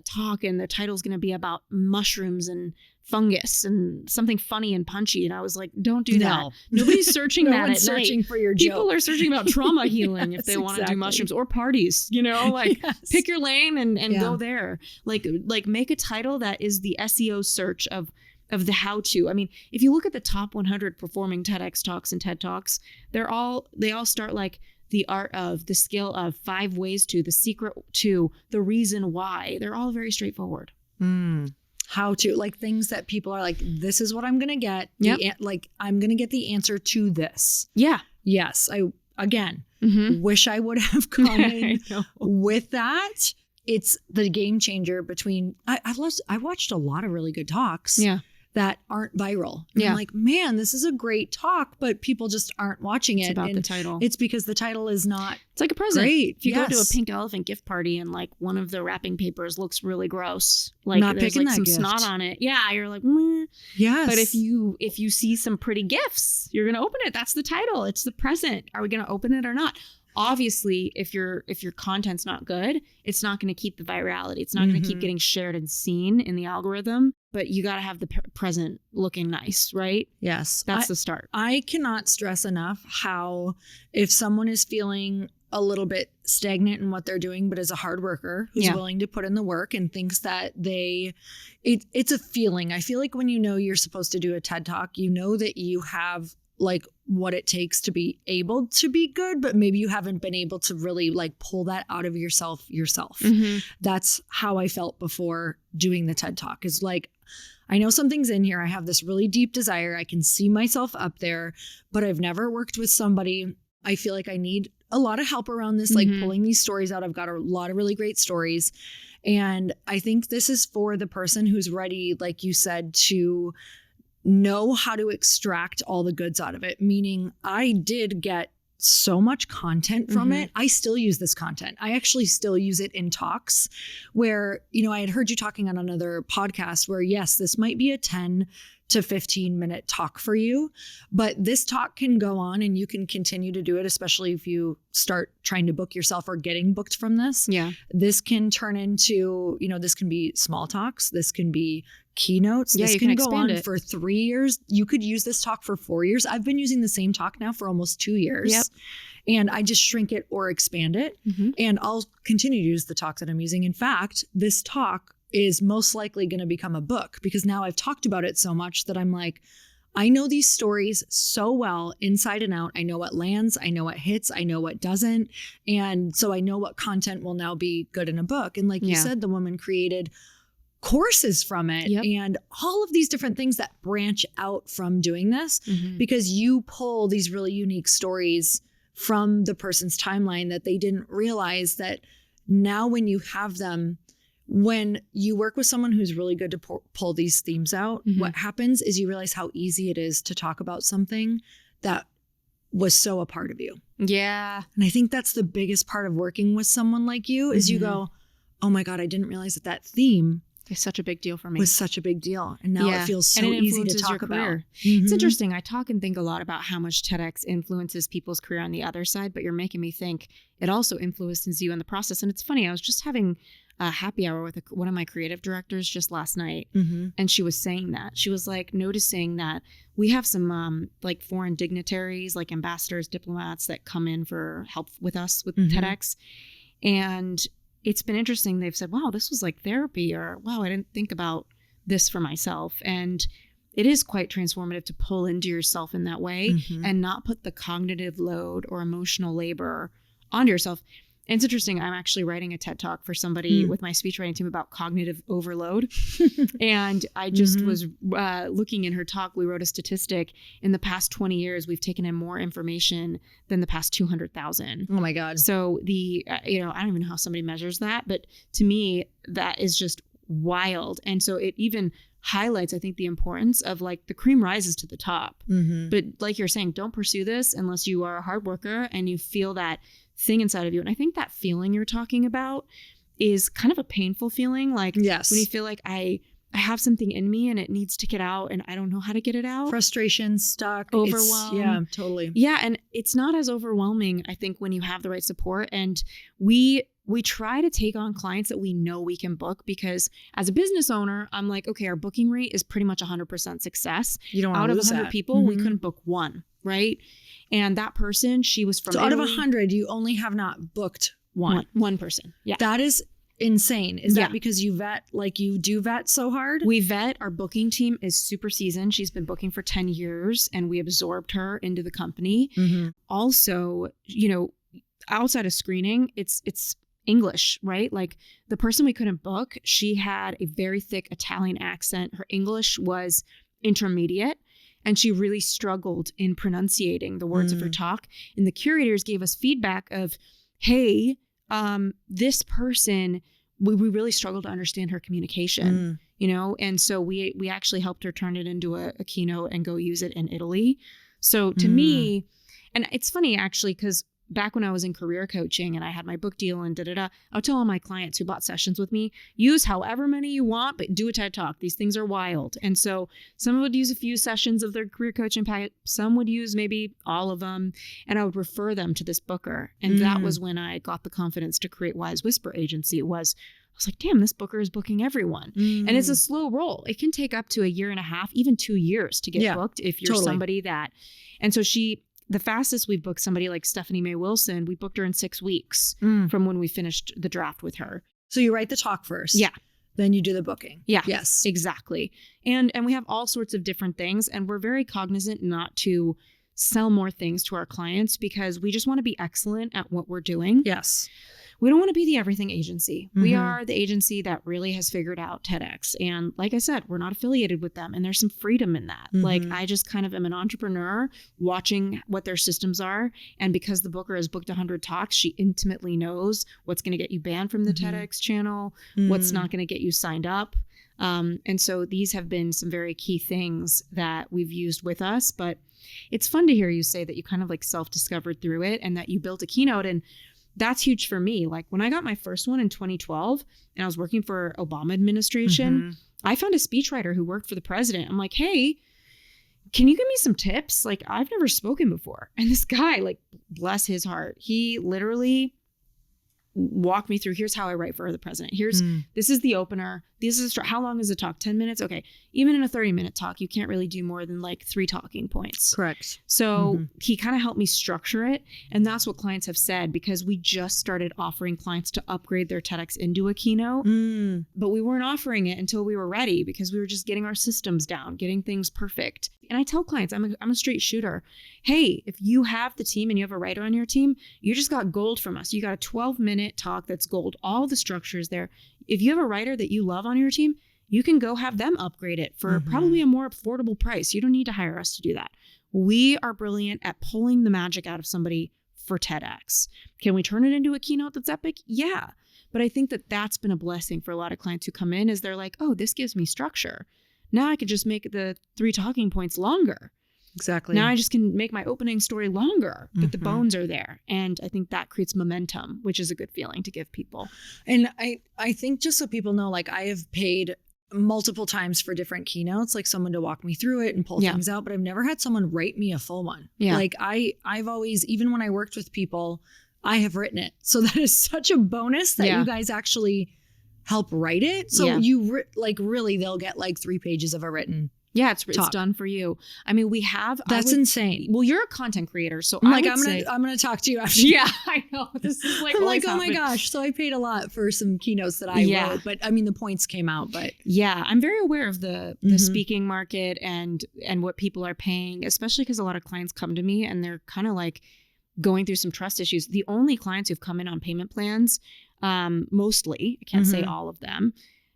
B: talk, and the title's going to be about mushrooms and fungus and something funny and punchy. And I was like, don't do that. Nobody's searching that at night. Searching for your joke. People are searching about trauma healing if they want to do mushrooms or parties, pick your lane and go there. Like make a title that is the SEO search of the how-to. I mean, if you look at the top 100 performing TEDx talks and TED Talks, they all start like the art of, the skill of, 5 ways to, the secret to, the reason why. They're all very straightforward.
A: How to, like things that people are like, this is what I'm going to get. Like I'm going to get the answer to this. Yeah. Yes. I, again, wish I would have come in with that. It's the game changer between, I watched a lot of really good talks. That aren't viral. I'm like, man, this is a great talk, but people just aren't watching it.
B: It's about the title.
A: It's because the title is not.
B: It's like a present.
A: Great.
B: If you go to a pink elephant gift party and like one of the wrapping papers looks really gross, like not there's like some gift. Snot on it. Yeah, you're like, meh. Yes. But if you see some pretty gifts, you're gonna open it. That's the title. It's the present. Are we gonna open it or not? Obviously, if your content's not good, it's not going to keep the virality. It's not going to keep getting shared and seen in the algorithm. But you got to have the present looking nice, right? Yes. That's the start.
A: I cannot stress enough how if someone is feeling a little bit stagnant in what they're doing, but is a hard worker who's willing to put in the work and thinks that it's a feeling. I feel like when you're supposed to do a TED Talk, that you have like what it takes to be able to be good, but maybe you haven't been able to really like pull that out of yourself. That's how I felt before doing the TED Talk, is like, I know something's in here. I have this really deep desire. I can see myself up there, but I've never worked with somebody. I feel like I need a lot of help around this, like pulling these stories out. I've got a lot of really great stories. And I think this is for the person who's ready, like you said, to know how to extract all the goods out of it. Meaning I did get so much content from it. I still use this content. I actually still use it in talks where, I had heard you talking on another podcast where, yes, this might be a 10 to 15 minute talk for you, but this talk can go on and you can continue to do it, especially if you start trying to book yourself or getting booked from this. Yeah. This can turn into, this can be small talks. This can be keynotes. This can go on for 3 years. You could use this talk for 4 years. I've been using the same talk now for almost 2 years. Yep. And I just shrink it or expand it. And I'll continue to use the talk that I'm using. In fact, this talk is most likely going to become a book, because now I've talked about it so much that I'm like, I know these stories so well inside and out. I know what lands, I know what hits, I know what doesn't. And so I know what content will now be good in a book. And like you said, the woman created courses from it and all of these different things that branch out from doing this, because you pull these really unique stories from the person's timeline that they didn't realize that now when you have them, when you work with someone who's really good to pull these themes out, what happens is you realize how easy it is to talk about something that was so a part of you.
B: Yeah.
A: And I think that's the biggest part of working with someone like you is you go, oh my God, I didn't realize that theme
B: it's such a big deal for me.
A: Was such a big deal. And now it feels so easy to talk about.
B: It's interesting. I talk and think a lot about how much TEDx influences people's career on the other side, but you're making me think it also influences you in the process. And it's funny, I was just having a happy hour with one of my creative directors just last night. And she was saying that. She was like noticing that we have some like foreign dignitaries, like ambassadors, diplomats that come in for help with us with TEDx. And it's been interesting. They've said, wow, this was like therapy, or wow, I didn't think about this for myself. And it is quite transformative to pull into yourself in that way and not put the cognitive load or emotional labor onto yourself. And it's interesting. I'm actually writing a TED Talk for somebody with my speech writing team about cognitive overload. And I just was looking in her talk. We wrote a statistic. In the past 20 years, we've taken in more information than the past 200,000.
A: Oh my God.
B: So I don't even know how somebody measures that. But to me, that is just wild. And so it even highlights, I think, the importance of like the cream rises to the top. But like you're saying, don't pursue this unless you are a hard worker and you feel that thing inside of you. And I think that feeling you're talking about is kind of a painful feeling. Like when you feel like I have something in me and it needs to get out and I don't know how to get it out.
A: Frustration, stuck,
B: overwhelmed.
A: Yeah, totally.
B: Yeah. And it's not as overwhelming, I think, when you have the right support. And we try to take on clients that we know we can book, because as a business owner, I'm like, okay, our booking rate is pretty much 100% success.
A: You don't want
B: out
A: to
B: of
A: lose
B: 100
A: that.
B: people, we couldn't book one, right? And that person, she was from
A: So
B: Italy.
A: out of 100, you only have not booked one.
B: One person. Yeah.
A: That is insane. Is that because you do vet so hard?
B: We vet. Our booking team is super seasoned. She's been booking for 10 years and we absorbed her into the company. Also, outside of screening, it's English, right? Like the person we couldn't book, she had a very thick Italian accent. Her English was intermediate. And she really struggled in pronunciating the words of her talk. And the curators gave us feedback of, hey, this person, we really struggled to understand her communication, And so we actually helped her turn it into a keynote and go use it in Italy. So to me, and it's funny actually, because back when I was in career coaching and I had my book deal and I'll tell all my clients who bought sessions with me, use however many you want, but do a TED Talk. These things are wild. And so some would use a few sessions of their career coaching packet. Some would use maybe all of them. And I would refer them to this booker. And that was when I got the confidence to create Wise Whisper Agency. I was like, damn, this booker is booking everyone. And it's a slow roll. It can take up to 1.5 years, even 2 years to get booked if you're somebody that. And so the fastest we've booked somebody like Stephanie Mae Wilson, we booked her in 6 weeks from when we finished the draft with her.
A: So you write the talk first.
B: Yeah.
A: Then you do the booking.
B: Yeah.
A: Yes.
B: Exactly. And we have all sorts of different things. And we're very cognizant not to sell more things to our clients because we just want to be excellent at what we're doing.
A: Yes.
B: We don't want to be the everything agency. We are the agency that really has figured out TEDx. And like I said, we're not affiliated with them. And there's some freedom in that. Like I just kind of am an entrepreneur watching what their systems are. And because the booker has booked 100 talks, she intimately knows what's going to get you banned from the TEDx channel, what's not going to get you signed up. And so these have been some very key things that we've used with us. But it's fun to hear you say that you kind of like self-discovered through it and that you built a keynote. And that's huge for me. Like when I got my first one in 2012 and I was working for Obama administration, I found a speechwriter who worked for the president. I'm like, hey, can you give me some tips? Like I've never spoken before. And this guy, like, bless his heart, he literally walked me through, here's how I write for the president. This is the opener. how long is the talk? 10 minutes? Okay. Even in a 30-minute talk, you can't really do more than like 3 talking points.
A: Correct.
B: So he kind of helped me structure it. And that's what clients have said, because we just started offering clients to upgrade their TEDx into a keynote, but we weren't offering it until we were ready, because we were just getting our systems down, getting things perfect. And I tell clients, I'm a straight shooter. Hey, if you have the team and you have a writer on your team, you just got gold from us. You got a 12-minute talk that's gold. All the structure is there. If you have a writer that you love on your team, you can go have them upgrade it for probably a more affordable price. You don't need to hire us to do that. We are brilliant at pulling the magic out of somebody for TEDx. Can we turn it into a keynote that's epic? Yeah. But I think that that's been a blessing for a lot of clients who come in, is they're like, oh, this gives me structure. Now I could just make the 3 talking points longer.
A: Exactly.
B: Now I just can make my opening story longer, but the bones are there. And I think that creates momentum, which is a good feeling to give people.
A: And I think, just so people know, like, I have paid multiple times for different keynotes, like someone to walk me through it and pull things out, but I've never had someone write me a full one. Yeah. Like I've always, even when I worked with people, I have written it. So that is such a bonus that you guys actually help write it. So you really, they'll get like 3 pages of a written.
B: Yeah, it's done for you. I mean, we have.
A: That's insane.
B: Well, you're a content creator, so
A: I'm gonna talk to you after.
B: Yeah, I know. This is like,
A: I'm like, oh my gosh. So I paid a lot for some keynotes that I wrote, but I mean, the points came out. But
B: yeah, I'm very aware of the speaking market and what people are paying, especially because a lot of clients come to me and they're kind of like going through some trust issues. The only clients who've come in on payment plans, mostly, I can't say all of them,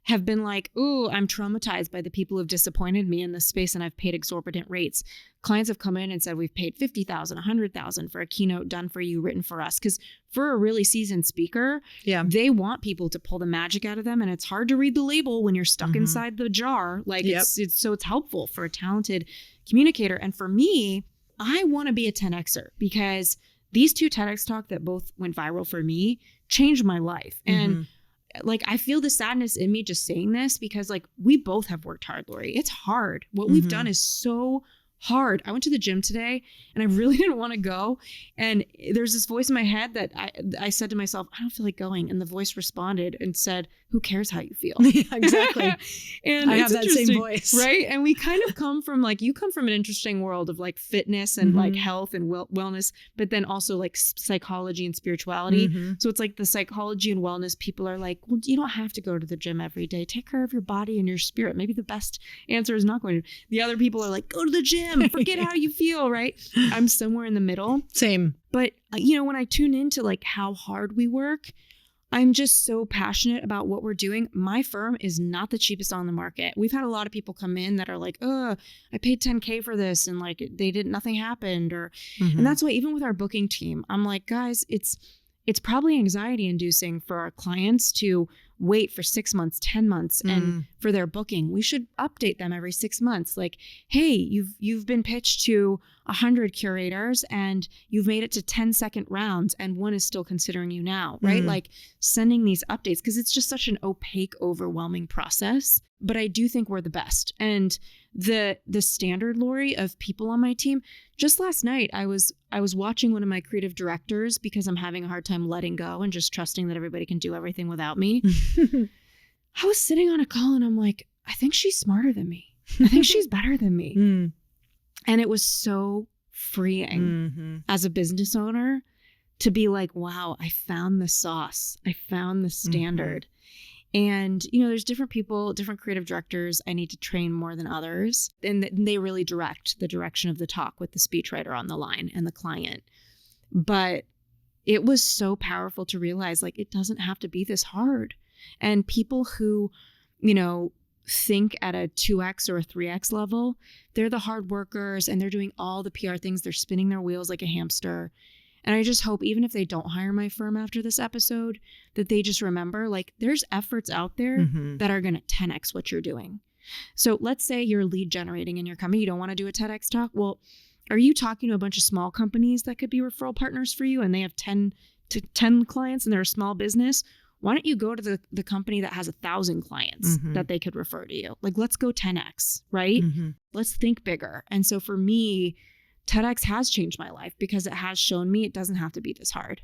B: have been like, ooh, I'm traumatized by the people who've disappointed me in this space and I've paid exorbitant rates. Clients have come in and said, we've paid $50,000, $100,000 for a keynote done for you, written for us. Because for a really seasoned speaker, they want people to pull the magic out of them. And it's hard to read the label when you're stuck inside the jar. Like it's helpful for a talented communicator. And for me, I want to be a 10Xer, because these 2 TEDx talks that both went viral for me changed my life. And like, I feel the sadness in me just saying this, because like, we both have worked hard, Lori. It's hard. What we've done is so hard. I went to the gym today and I really didn't want to go. And there's this voice in my head that I said to myself, I don't feel like going. And the voice responded and said, who cares how you feel?
A: Yeah, exactly.
B: And
A: I have that same voice.
B: Right. And we kind of come from like, you come from an interesting world of like fitness and like health and wellness, but then also like psychology and spirituality. So it's like the psychology and wellness people are like, well, you don't have to go to the gym every day. Take care of your body and your spirit. Maybe the best answer is not going to. The other people are like, go to the gym. Forget how you feel, right? I'm somewhere in the middle.
A: Same.
B: But, you know, when I tune into like how hard we work, I'm just so passionate about what we're doing. My firm is not the cheapest on the market. We've had a lot of people come in that are like, oh, I paid $10K for this and like nothing happened. And that's why even with our booking team, I'm like, guys, it's probably anxiety inducing for our clients to wait for 6 months, 10 months and for their booking. We should update them every 6 months. Like, hey, you've been pitched to 100 curators and you've made it to 10-second rounds and one is still considering you now, right? Like sending these updates, because it's just such an opaque, overwhelming process. But I do think we're the best. And the standard, Lori, of people on my team, just last night, I was watching one of my creative directors, because I'm having a hard time letting go and just trusting that everybody can do everything without me. I was sitting on a call and I'm like, I think she's smarter than me. I think she's better than me. And it was so freeing as a business owner to be like, wow, I found the sauce. I found the standard. And, you know, there's different people, different creative directors I need to train more than others. And they really direct the direction of the talk with the speechwriter on the line and the client. But it was so powerful to realize, like, it doesn't have to be this hard. And people who, you know, think at a 2X or a 3X level, they're the hard workers and they're doing all the PR things. They're spinning their wheels like a hamster. And I just hope, even if they don't hire my firm after this episode, that they just remember, like, there's efforts out there that are going to 10X what you're doing. So let's say you're lead generating in your company. You don't want to do a TEDx talk. Well, are you talking to a bunch of small companies that could be referral partners for you and they have 10 clients and they're a small business? Why don't you go to the company that has 1,000 clients that they could refer to you? Like, let's go 10X, right? Let's think bigger. And so for me, TEDx has changed my life because it has shown me it doesn't have to be this hard.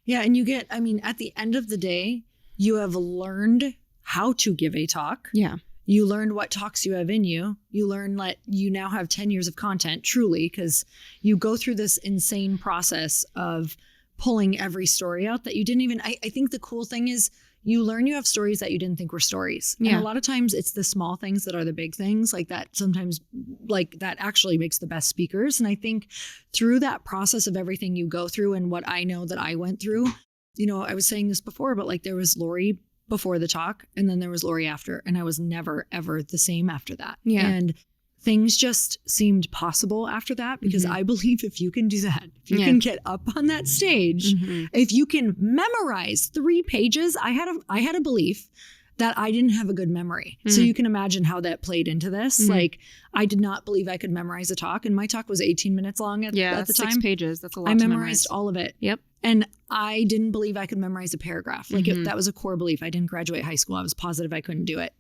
A: Yeah. And you get, I mean, at the end of the day, you have learned how to give a talk.
B: Yeah.
A: You learn what talks you have in you. You learn that you now have 10 years of content, truly, because you go through this insane process of pulling every story out that you didn't even, I think the cool thing is you learn you have stories that you didn't think were stories. Yeah. And a lot of times it's the small things that are the big things, like that sometimes, like that actually makes the best speakers. And I think through that process of everything you go through and what I know that I went through, you know, I was saying this before, but like there was Lori before the talk and then there was Lori after, and I was never, ever the same after that.
B: Yeah.
A: And things just seemed possible after that because I believe if you can do that, if you can get up on that stage, if you can memorize 3 pages, I had a belief that I didn't have a good memory. So you can imagine how that played into this. Like I did not believe I could memorize a talk, and my talk was 18 minutes long at the time.
B: 6 pages. That's a lot.
A: I memorized all of it.
B: Yep.
A: And I didn't believe I could memorize a paragraph. Like that was a core belief. I didn't graduate high school. I was positive I couldn't do it.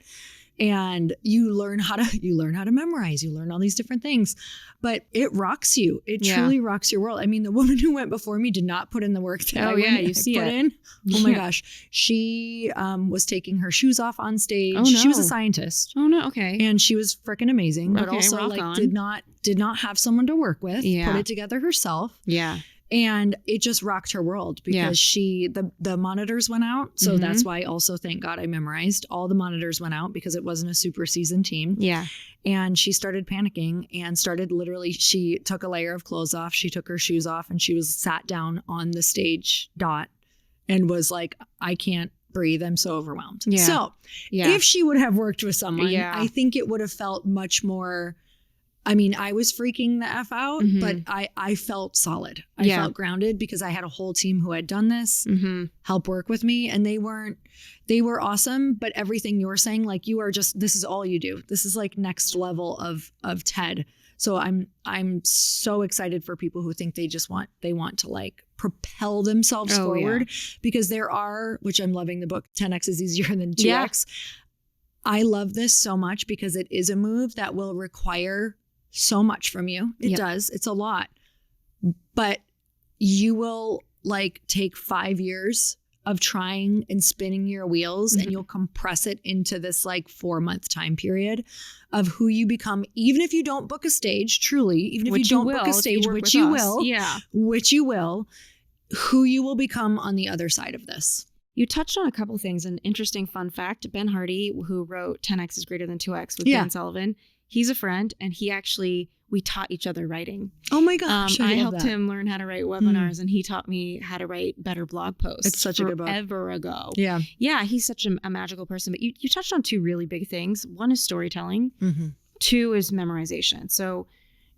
A: And you learn how to memorize. You learn all these different things, but it rocks you. It truly rocks your world. I mean, the woman who went before me did not put in the work that I put in. Oh my gosh. She was taking her shoes off on stage. Oh, no. She was a scientist.
B: Oh no. Okay.
A: And she was freaking amazing, but also like did not have someone to work with, put it together herself.
B: Yeah.
A: And it just rocked her world because the monitors went out. So that's why also, thank God, I memorized. All the monitors went out because it wasn't a super seasoned team.
B: Yeah.
A: And she started panicking and she took a layer of clothes off. She took her shoes off and she was sat down on the stage and was like, I can't breathe. I'm so overwhelmed. Yeah. So if she would have worked with someone, I think it would have felt much more. I mean, I was freaking the F out, but I felt solid. I felt grounded because I had a whole team who had done this, help work with me. And they were awesome. But everything you're saying, like this is all you do. This is like next level of TED. So I'm so excited for people who think they want to like propel themselves forward because there are, which I'm loving the book, 10X is easier than 2X. Yeah. I love this so much because it is a move that will require so much from you. It does. It's a lot. But you will like take 5 years of trying and spinning your wheels and you'll compress it into this like 4-month time period of who you become, even if you don't book a stage, truly, even if you don't book a stage, which you will, who you will become on the other side of this.
B: You touched on a couple of things. An interesting fun fact, Ben Hardy, who wrote 10X is greater than 2X with Dan Sullivan, he's a friend, and we taught each other writing.
A: Oh my gosh.
B: I helped him learn how to write webinars and he taught me how to write better blog posts.
A: It's such a good book.
B: Forever ago.
A: Yeah.
B: Yeah. He's such a magical person, but you touched on 2 really big things. 1 is storytelling. 2 is memorization. So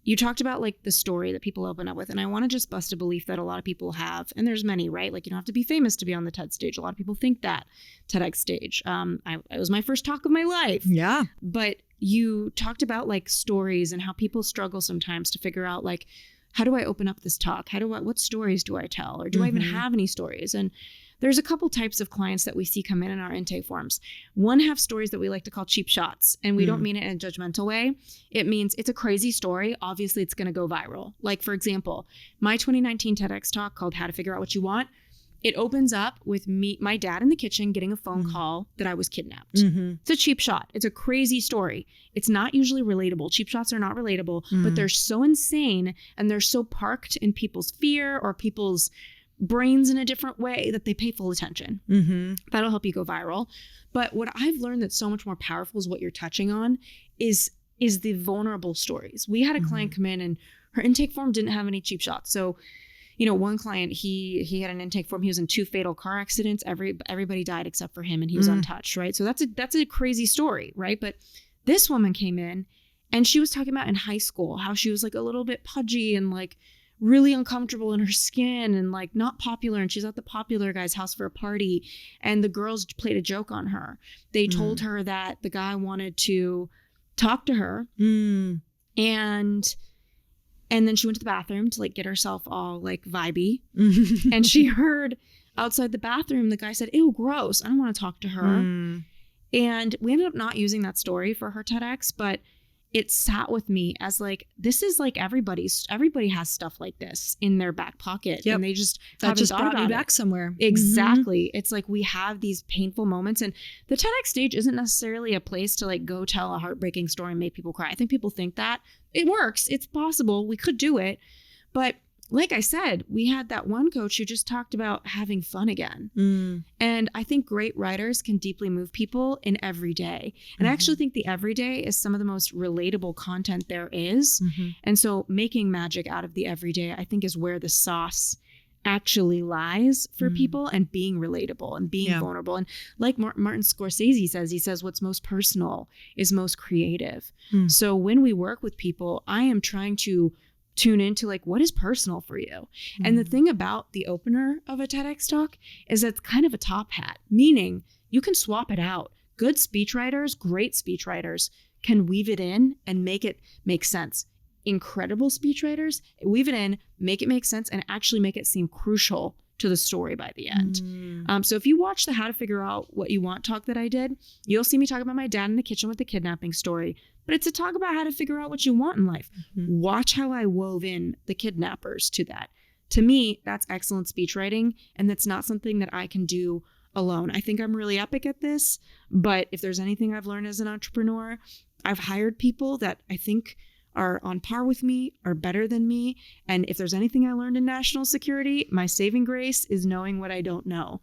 B: you talked about like the story that people open up with. And I want to just bust a belief that a lot of people have, and there's many, right? Like you don't have to be famous to be on the TED stage. A lot of people think that TEDx stage. It was my first talk of my life.
A: Yeah.
B: But you talked about like stories and how people struggle sometimes to figure out like, how do I open up this talk? What stories do I tell? Or do I even have any stories? And there's a couple types of clients that we see come in our intake forms. One have stories that we like to call cheap shots. And we don't mean it in a judgmental way. It means it's a crazy story. Obviously, it's going to go viral. Like, for example, my 2019 TEDx talk called How to Figure Out What You Want. It opens up with my dad in the kitchen getting a phone call that I was kidnapped. It's a cheap shot. It's a crazy story. It's not usually relatable. Cheap shots are not relatable, but they're so insane and they're so parked in people's fear or people's brains in a different way that they pay full attention. That'll help you go viral. But what I've learned that's so much more powerful is what you're touching on is the vulnerable stories. We had a client come in and her intake form didn't have any cheap shots. So one client, he had an intake form. He was in 2 fatal car accidents. Everybody died except for him, and he was untouched, right? So that's a crazy story, right? But this woman came in, and she was talking about in high school how she was like a little bit pudgy and like really uncomfortable in her skin and like not popular. And she's at the popular guy's house for a party, and the girls played a joke on her. They told her that the guy wanted to talk to her, and then she went to the bathroom to like get herself all like vibey. And she heard outside the bathroom, the guy said, "Ew, gross. I don't want to talk to her." And we ended up not using that story for her TEDx, but it sat with me as like, this is like everybody has stuff like this in their back pocket.
A: Yep.
B: And they just
A: that
B: haven't
A: just
B: thought
A: brought
B: about
A: you
B: it.
A: back somewhere.
B: Exactly. It's like we have these painful moments, and the TEDx stage isn't necessarily a place to like go tell a heartbreaking story and make people cry. I think people think that it works. It's possible. We could do it. But like I said, we had that one coach who just talked about having fun again. And I think great writers can deeply move people in every day. And I actually think the everyday is some of the most relatable content there is. And so making magic out of the everyday, I think, is where the sauce actually lies for people, and being relatable and being vulnerable. And like Martin Scorsese says, he says, what's most personal is most creative. So when we work with people, I am trying to tune into like, what is personal for you? And the thing about the opener of a TEDx talk is it's kind of a top hat, meaning you can swap it out. Good speechwriters, great speechwriters can weave it in and make it make sense. Incredible speechwriters weave it in, make it make sense, and actually make it seem crucial to the story by the end. So if you watch the How to Figure Out What You Want talk that I did, you'll see me talk about my dad in the kitchen with the kidnapping story. But it's a talk about how to figure out what you want in life. Watch how I wove in the kidnappers to that. To me, that's excellent speech writing, and that's not something that I can do alone. I think I'm really epic at this, but if there's anything I've learned as an entrepreneur, I've hired people that I think are on par with me, are better than me. And if there's anything I learned in national security, my saving grace is knowing what I don't know.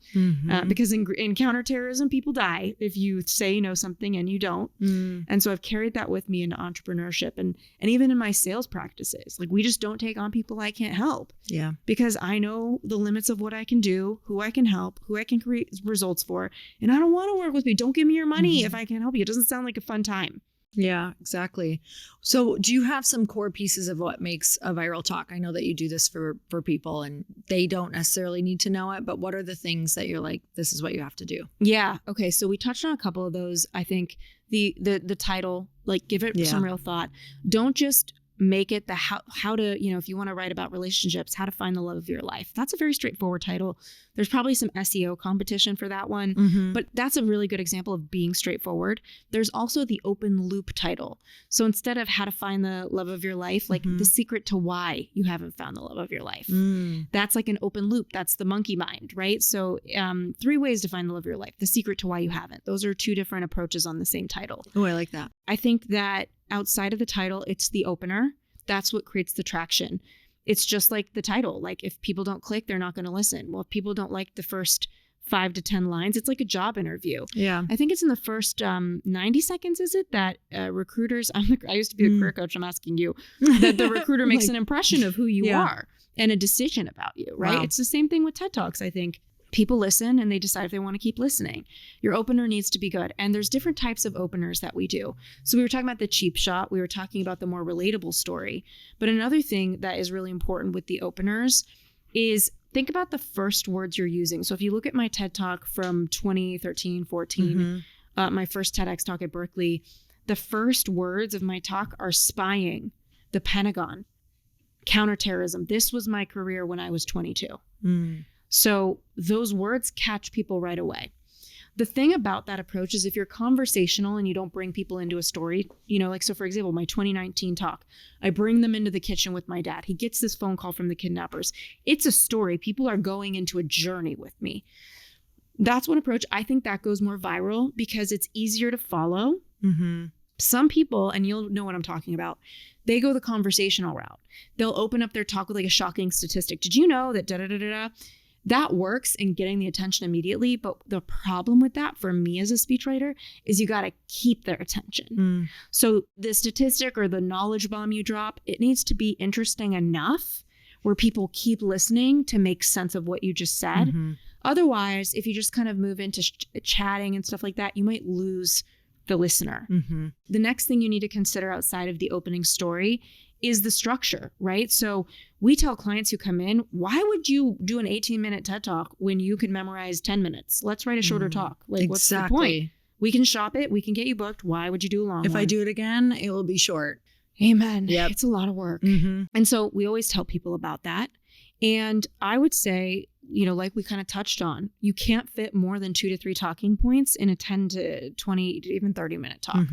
B: Because in counterterrorism, people die if you say you know something and you don't. And so I've carried that with me into entrepreneurship and even in my sales practices. Like, we just don't take on people I can't help.
A: Yeah.
B: Because I know the limits of what I can do, who I can help, who I can create results for. And I don't want to work with you. Don't give me your money if I can't help you. It doesn't sound like a fun time.
A: Yeah, exactly. So do you have some core pieces of what makes a viral talk? I know that you do this for people and they don't necessarily need to know it, but what are the things that you're like, this is what you have to do?
B: Yeah. Okay. So we touched on a couple of those. I think the title, like, give it some real thought. Don't just make it the how to, if you want to write about relationships, how to find the love of your life. That's a very straightforward title. There's probably some SEO competition for that one, but that's a really good example of being straightforward. There's also the open loop title. So instead of how to find the love of your life, like the secret to why you haven't found the love of your life. That's like an open loop. That's the monkey mind, right? So 3 ways to find the love of your life. The secret to why you haven't. Those are 2 different approaches on the same title.
A: Oh, I like that.
B: I think that outside of the title, it's the opener. That's what creates the traction. It's just like the title. Like, if people don't click, they're not going to listen. Well, if people don't like the first 5 to 10 lines, it's like a job interview.
A: Yeah.
B: I think it's in the first 90 seconds, is it, that recruiters, I used to be a career coach, I'm asking you, that the recruiter makes an impression of who you are and a decision about you, right? Wow. It's the same thing with TED Talks, I think. People listen and they decide if they want to keep listening. Your opener needs to be good. And there's different types of openers that we do. So we were talking about the cheap shot. We were talking about the more relatable story. But another thing that is really important with the openers is think about the first words you're using. So if you look at my TED Talk from 2013, 14, my first TEDx talk at Berkeley, the first words of my talk are spying, the Pentagon, counterterrorism. This was my career when I was 22. So those words catch people right away. The thing about that approach is if you're conversational and you don't bring people into a story, like, so for example, my 2019 talk, I bring them into the kitchen with my dad. He gets this phone call from the kidnappers. It's a story. People are going into a journey with me. That's one approach. I think that goes more viral because it's easier to follow. Some people, and you'll know what I'm talking about, they go the conversational route. They'll open up their talk with like a shocking statistic. Did you know that da-da-da-da-da? That works in getting the attention immediately. But the problem with that for me as a speechwriter is you got to keep their attention. So the statistic or the knowledge bomb you drop, it needs to be interesting enough where people keep listening to make sense of what you just said. Otherwise, if you just kind of move into chatting and stuff like that, you might lose the listener. The next thing you need to consider outside of the opening story is the structure, right? So we tell clients who come in, why would you do an 18-minute TED Talk when you could memorize 10 minutes? Let's write a shorter talk. Like, what's the point? We can shop it. We can get you booked. Why would you do a long one?
A: If I do it again, it will be short.
B: Amen. Yep. It's a lot of work. And so we always tell people about that. And I would say, like we kind of touched on, you can't fit more than 2 to 3 talking points in a 10 to 20 to even 30-minute talk.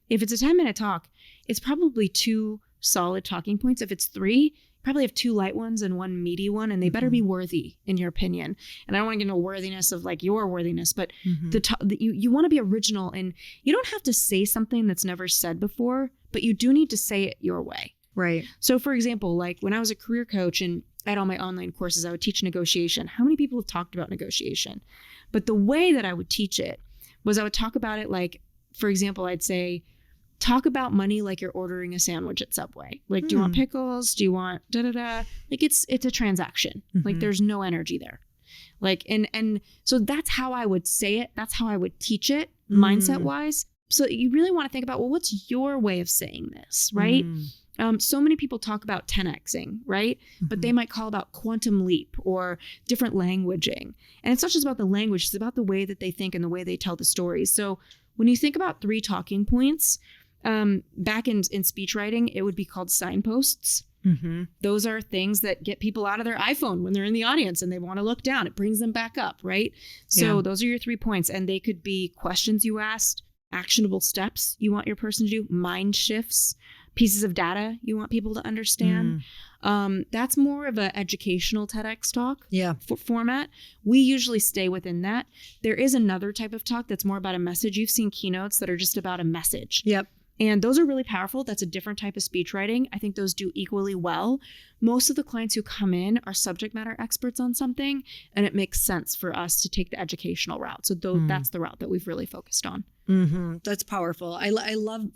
B: if it's a 10-minute talk, it's probably 2 solid talking points. If it's 3, probably have 2 light ones and 1 meaty one, and they better be worthy in your opinion. And I don't want to get into worthiness of like your worthiness, but you want to be original, and you don't have to say something that's never said before, but you do need to say it your way.
A: Right.
B: So for example, like when I was a career coach and I had all my online courses, I would teach negotiation. How many people have talked about negotiation? But the way that I would teach it was I would talk about it like, for example, I'd say, talk about money like you're ordering a sandwich at Subway. Like, do you want pickles? Do you want da-da-da? Like, it's a transaction. Like, there's no energy there. Like, and so that's how I would say it. That's how I would teach it mindset-wise. So you really want to think about, well, what's your way of saying this, right? So many people talk about 10xing, right? But they might call about quantum leap or different languaging. And it's not just about the language, it's about the way that they think and the way they tell the stories. So when you think about 3 talking points, back in speech writing, it would be called signposts. Those are things that get people out of their iPhone when they're in the audience and they want to look down. It brings them back up, right? So those are your 3 points. And they could be questions you asked, actionable steps you want your person to do, mind shifts, pieces of data you want people to understand. That's more of an educational TEDx talk format. We usually stay within that. There is another type of talk that's more about a message. You've seen keynotes that are just about a message. And those are really powerful. That's a different type of speech writing. I think those do equally well. Most of the clients who come in are subject matter experts on something, and it makes sense for us to take the educational route. So that's the route that we've really focused on.
A: That's powerful. I love,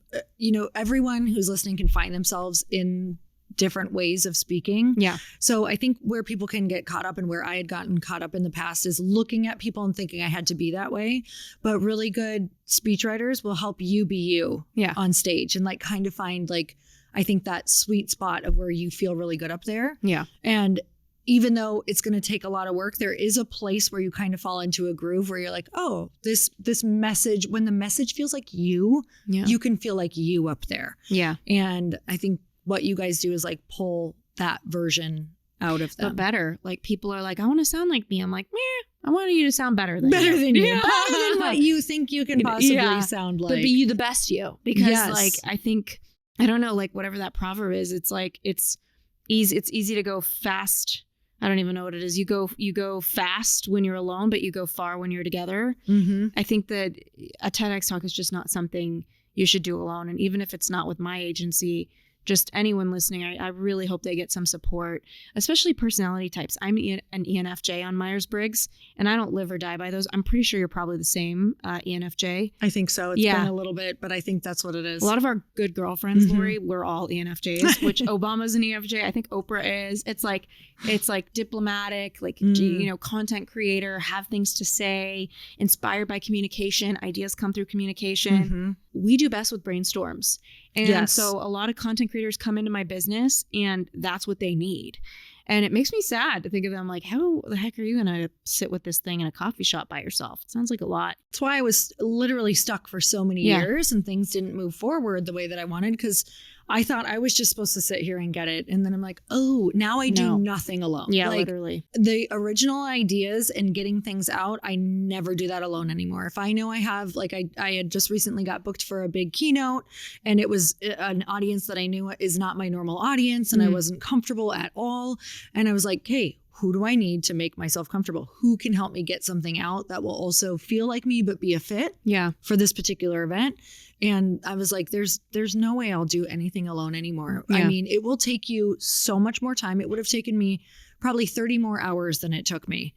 A: everyone who's listening can find themselves in different ways of speaking. So I think where people can get caught up and where I had gotten caught up in the past is looking at people and thinking I had to be that way. But really good speechwriters will help you be you on stage and like kind of find like, I think that sweet spot of where you feel really good up there. And even though it's going to take a lot of work, there is a place where you kind of fall into a groove where you're like, oh, this message, when the message feels like you can feel like you up there. And I think what you guys do is like pull that version out of them.
B: But better. Like people are like, I want to sound like me. I'm like, meh, I want you to sound better than you.
A: Better than what you think you can possibly sound like.
B: But be you the best you. Because like, I think, I don't know, like whatever that proverb is, it's like, it's easy to go fast. I don't even know what it is. You go fast when you're alone, but you go far when you're together. I think that a TEDx talk is just not something you should do alone. And even if it's not with my agency, just anyone listening, I really hope they get some support, especially personality types. I'm an ENFJ on Myers-Briggs, and I don't live or die by those. I'm pretty sure you're probably the same, ENFJ.
A: I think so. It's been a little bit, but I think that's what it is.
B: A lot of our good girlfriends, Lori, we're all ENFJs, which Obama's an ENFJ. I think Oprah is. It's like diplomatic, like, content creator, have things to say, inspired by communication, ideas come through communication. We do best with brainstorms. And so a lot of content creators come into my business and that's what they need. And it makes me sad to think of them like, how the heck are you going to sit with this thing in a coffee shop by yourself? It sounds like a lot.
A: That's why I was literally stuck for so many years and things didn't move forward the way that I wanted, because I thought I was just supposed to sit here and get it. And then I'm like, oh, now I do nothing alone.
B: Literally.
A: The original ideas and getting things out, I never do that alone anymore. If I know I have, like I had just recently got booked for a big keynote and it was an audience that I knew is not my normal audience and I wasn't comfortable at all. And I was like, hey, who do I need to make myself comfortable? Who can help me get something out that will also feel like me, but be a fit for this particular event? And I was like, there's no way I'll do anything alone anymore. I mean, it will take you so much more time. It would have taken me probably 30 more hours than it took me.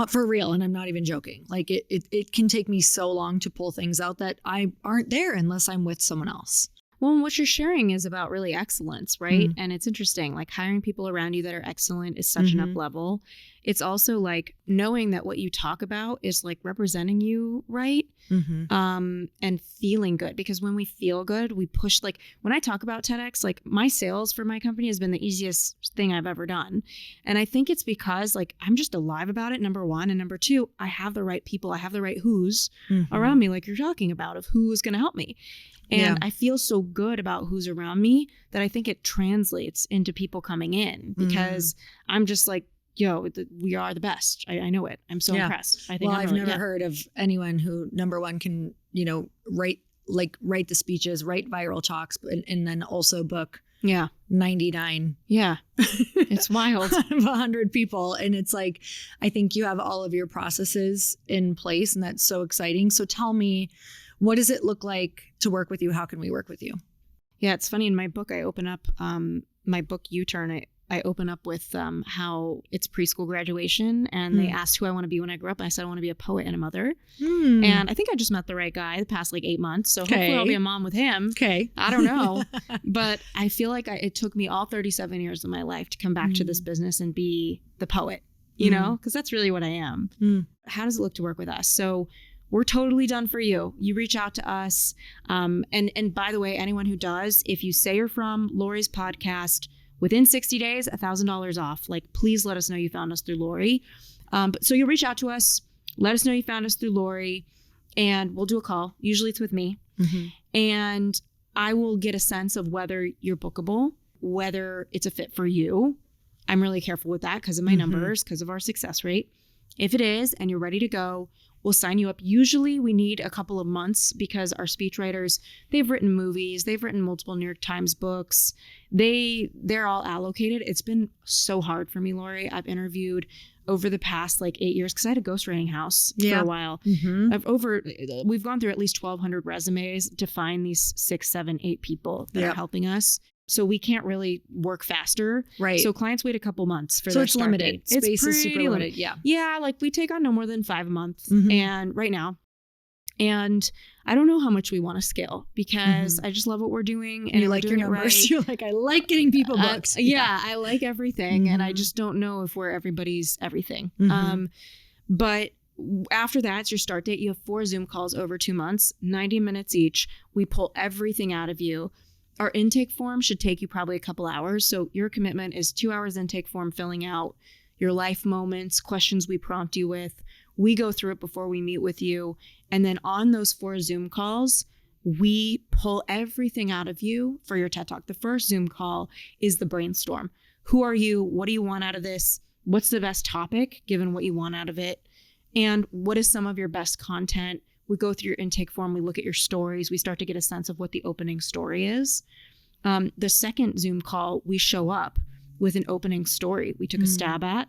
A: For real. And I'm not even joking. Like it can take me so long to pull things out that I aren't there unless I'm with someone else.
B: Well, and what you're sharing is about really excellence, right? And it's interesting, like hiring people around you that are excellent is such an up level. It's also like knowing that what you talk about is like representing you right, and feeling good. Because when we feel good, we push. Like when I talk about TEDx, like my sales for my company has been the easiest thing I've ever done. And I think it's because like I'm just alive about it, number one. And number two, I have the right people. I have the right who's around me, like you're talking about, of who is going to help me. And I feel so good about who's around me that I think it translates into people coming in because I'm just like, yo, we are the best. I know it. I'm so impressed. I think
A: I've never heard of anyone who, number one, can, write like write the speeches, write viral talks, and then also book 99.
B: Yeah. It's wild.
A: Of 100 people. And it's like, I think you have all of your processes in place, and that's so exciting. So tell me, what does it look like to work with you? How can we work with you?
B: Yeah, it's funny. In my book, I open up my book U-Turn. I open up with how it's preschool graduation, and they asked who I want to be when I grow up. And I said I want to be a poet and a mother. And I think I just met the right guy the past like 8 months. So hopefully I'll be a mom with him.
A: Okay.
B: I don't know. But I feel like it took me all 37 years of my life to come back to this business and be the poet, you know, because that's really what I am. How does it look to work with us? So we're totally done for you. You reach out to us. And by the way, anyone who does, if you say you're from Lori's podcast, within 60 days, $1,000 off. Like, please let us know you found us through Lori. So you'll reach out to us, let us know you found us through Lori, and we'll do a call. Usually it's with me. And I will get a sense of whether you're bookable, whether it's a fit for you. I'm really careful with that because of my numbers, because of our success rate. If it is, and you're ready to go, we'll sign you up. Usually we need a couple of months because our speechwriters, they've written movies, they've written multiple New York Times books. They're all allocated. It's been so hard for me, Lori. I've interviewed over the past like 8 years because I had a ghostwriting house for a while. We've gone through at least 1,200 resumes to find these 6, 7, 8 people that are helping us. So we can't really work faster.
A: Right.
B: So clients wait a couple months for
A: so
B: their
A: it's
B: start
A: limited.
B: date.
A: Space is super limited. Yeah.
B: Yeah. Like we take on no more than 5 a month and right now. And I don't know how much we want to scale because I just love what we're doing. And
A: you like your numbers. Right. You're like, I like getting people booked.
B: Yeah. I like everything. And I just don't know if we're everybody's everything. But after that's your start date. You have 4 Zoom calls over 2 months, 90 minutes each. We pull everything out of you. Our intake form should take you probably a couple hours. So your commitment is 2 hours intake form, filling out your life moments, questions we prompt you with. We go through it before we meet with you. And then on those 4 Zoom calls, we pull everything out of you for your TED Talk. The first Zoom call is the brainstorm. Who are you? What do you want out of this? What's the best topic, given what you want out of it? And what is some of your best content? We go through your intake form. We look at your stories. We start to get a sense of what the opening story is. The second Zoom call, we show up with an opening story we took a stab at.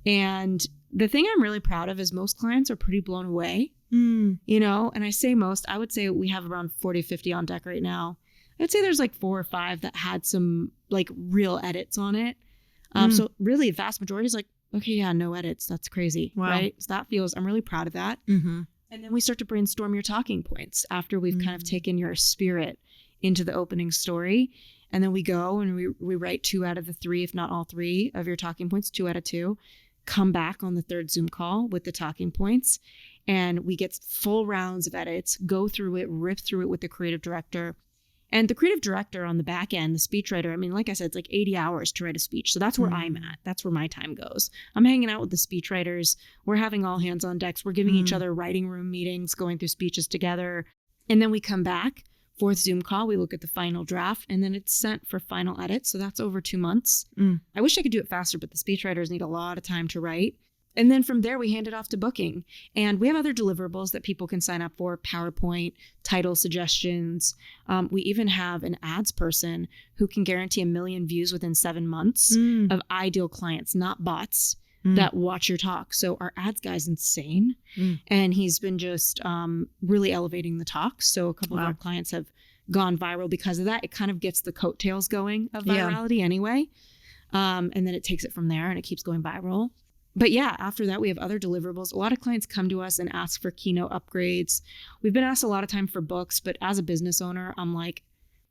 B: And the thing I'm really proud of is most clients are pretty blown away, you know, and I say most, I would say we have around 40, 50 on deck right now. I'd say there's like 4 or 5 that had some like real edits on it. So really the vast majority is like, okay, yeah, no edits. That's crazy. Wow. Right. So that feels, I'm really proud of that. And then we start to brainstorm your talking points after we've kind of taken your spirit into the opening story. And then we go and we write 2 out of the 3, if not all 3 of your talking points, 2 out of 2, come back on the 3rd Zoom call with the talking points. And we get full rounds of edits, go through it, rip through it with the creative director. And the creative director on the back end, the speechwriter, I mean, like I said, it's like 80 hours to write a speech. So that's where I'm at. That's where my time goes. I'm hanging out with the speechwriters. We're having all hands on decks. We're giving each other writing room meetings, going through speeches together. And then we come back, 4th Zoom call. We look at the final draft and then it's sent for final edit. So that's over 2 months. I wish I could do it faster, but the speechwriters need a lot of time to write. And then from there, we hand it off to booking. And we have other deliverables that people can sign up for, PowerPoint, title suggestions. We even have an ads person who can guarantee 1 million views within 7 months of ideal clients, not bots, that watch your talk. So our ads guy's insane. And he's been just really elevating the talk. So a couple of our clients have gone viral because of that. It kind of gets the coattails going of virality anyway. And then it takes it from there and it keeps going viral. But yeah, after that, we have other deliverables. A lot of clients come to us and ask for keynote upgrades. We've been asked a lot of time for books, but as a business owner, I'm like,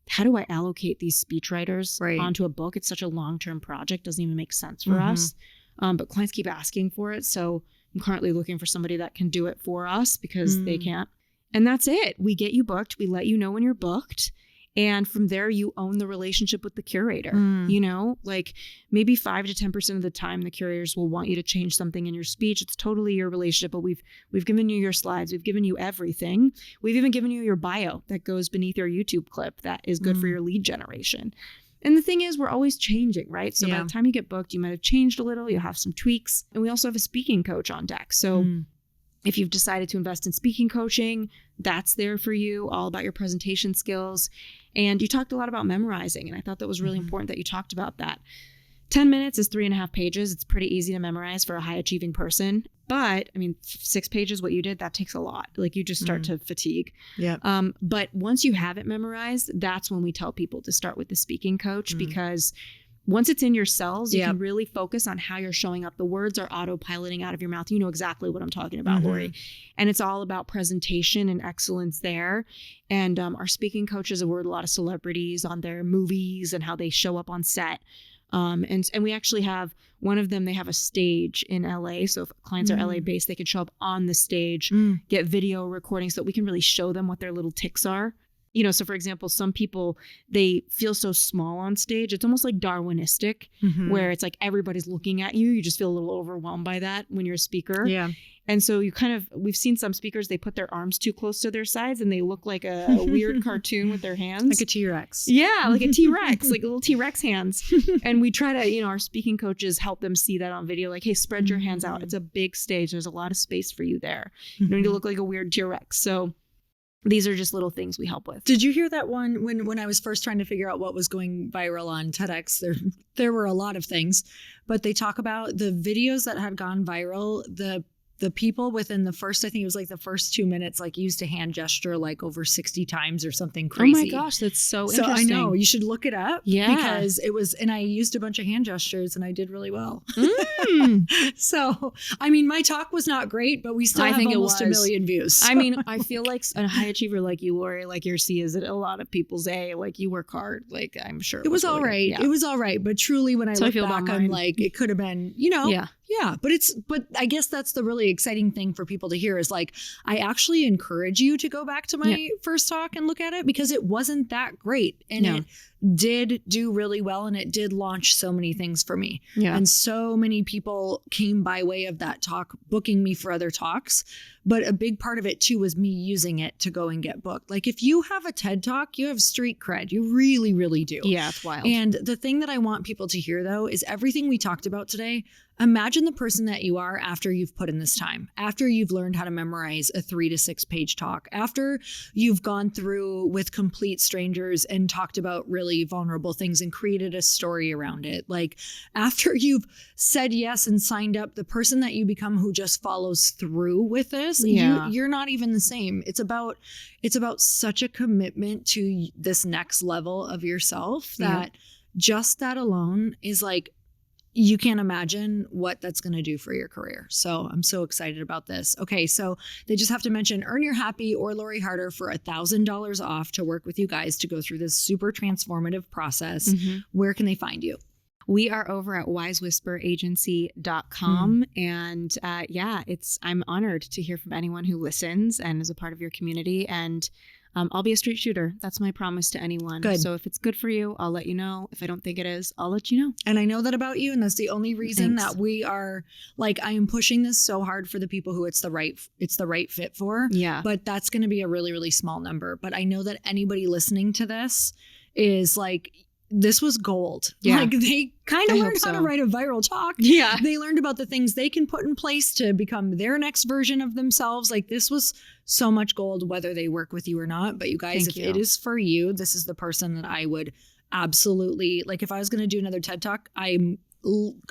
B: how do I allocate these speechwriters onto a book? It's such a long-term project. Doesn't even make sense for us. But clients keep asking for it. So I'm currently looking for somebody that can do it for us because they can't. And that's it. We get you booked. We let you know when you're booked. And from there, you own the relationship with the curator. You know, like maybe 5 to 10% of the time, the curators will want you to change something in your speech. It's totally your relationship, but we've given you your slides. We've given you everything. We've even given you your bio that goes beneath your YouTube clip that is good for your lead generation. And the thing is, we're always changing, right? So by the time you get booked, you might have changed a little. You'll have some tweaks. And we also have a speaking coach on deck. So If you've decided to invest in speaking coaching, that's there for you, all about your presentation skills. And you talked a lot about memorizing, and I thought that was really important that you talked about that. 10 minutes is 3.5 pages. It's pretty easy to memorize for a high achieving person. But I mean, 6 pages, what you did, that takes a lot. Like you just start to fatigue.
A: Yeah.
B: But once you have it memorized, that's when we tell people to start with the speaking coach, because once it's in your cells, you can really focus on how you're showing up. The words are autopiloting out of your mouth. You know exactly what I'm talking about, Lori. And it's all about presentation and excellence there. And our speaking coaches have worked with a lot of celebrities on their movies and how they show up on set. And we actually have one of them, they have a stage in LA. So if clients are LA based, they can show up on the stage, get video recording so that we can really show them what their little tics are. You know, so for example, some people, they feel so small on stage. It's almost like Darwinistic, where it's like everybody's looking at you. You just feel a little overwhelmed by that when you're a speaker.
A: Yeah.
B: And so we've seen some speakers, they put their arms too close to their sides and they look like a weird cartoon with their hands.
A: Like a T-Rex.
B: Yeah, like a T-Rex, like little T-Rex hands. And we try to, our speaking coaches help them see that on video. Like, hey, spread your hands out. It's a big stage. There's a lot of space for you there. You don't need to look like a weird T-Rex. So these are just little things we help with.
A: Did you hear that one when I was first trying to figure out what was going viral on TEDx? There were a lot of things, but they talk about the videos that had gone viral. The people within the first, I think it was like the first 2 minutes, like used a hand gesture like over 60 times or something crazy.
B: Oh my gosh, that's so interesting.
A: I know, you should look it up.
B: Yeah.
A: Because it was, and I used a bunch of hand gestures and I did really well. So, I mean, my talk was not great, but we still have almost 1 million views.
B: I mean, I feel like a high achiever like you, Lori, like your C is a lot of people's A, like you work hard. Like I'm sure
A: it was all right. Yeah. It was all right. But truly when I look back, I'm like, it could have been, Yeah, but I guess that's the really exciting thing for people to hear is like, I actually encourage you to go back to my first talk and look at it because it wasn't that great. And it did do really well. And it did launch so many things for me. Yeah. And so many people came by way of that talk, booking me for other talks. But a big part of it too was me using it to go and get booked. Like if you have a TED Talk, you have street cred. You really, really do.
B: Yeah, it's wild.
A: And the thing that I want people to hear though is everything we talked about today. Imagine the person that you are after you've put in this time, after you've learned how to memorize a 3 to 6 page talk, after you've gone through with complete strangers and talked about really vulnerable things and created a story around it. Like after you've said yes and signed up, the person that you become who just follows through with this, you're not even the same. It's about such a commitment to this next level of yourself that just that alone is like, you can't imagine what that's going to do for your career. So I'm so excited about this. Okay, so they just have to mention Earn Your Happy or Lori Harder for $1,000 off to work with you guys to go through this super transformative process. Where can they find you?
B: We are over at wisewhisperagency.com. And I'm honored to hear from anyone who listens and is a part of your community. And I'll be a straight shooter. That's my promise to anyone. Good. So if it's good for you, I'll let you know. If I don't think it is, I'll let you know.
A: And I know that about you. And that's the only reason that we are like, I am pushing this so hard for the people who it's the right fit for. Yeah. But that's going to be a really, really small number. But I know that anybody listening to this is like, this was gold. Yeah. Like they kind of learned how to write a viral talk. Yeah. They learned about the things they can put in place to become their next version of themselves. Like this was so much gold, whether they work with you or not. But you guys, if it is for you, this is the person that I would absolutely, like if I was going to do another TED Talk, I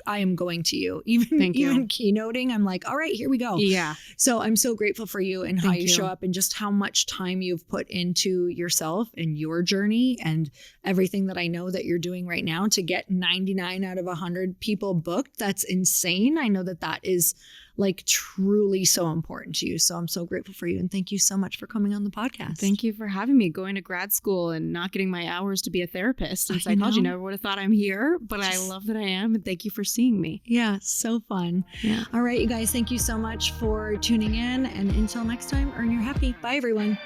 A: am going to you. Even keynoting, I'm like, all right, here we go. Yeah. So I'm so grateful for you and how you show up and just how much time you've put into yourself and your journey and everything that I know that you're doing right now to get 99 out of 100 people booked. That's insane. I know that is like truly so important to you. So I'm so grateful for you. And thank you so much for coming on the podcast.
B: Thank you for having me. Going to grad school and not getting my hours to be a therapist in psychology. Never would have thought I'm here, but I love that I am. And thank you for seeing me.
A: Yeah, so fun. Yeah. All right, you guys, thank you so much for tuning in. And until next time, earn your happy. Bye, everyone.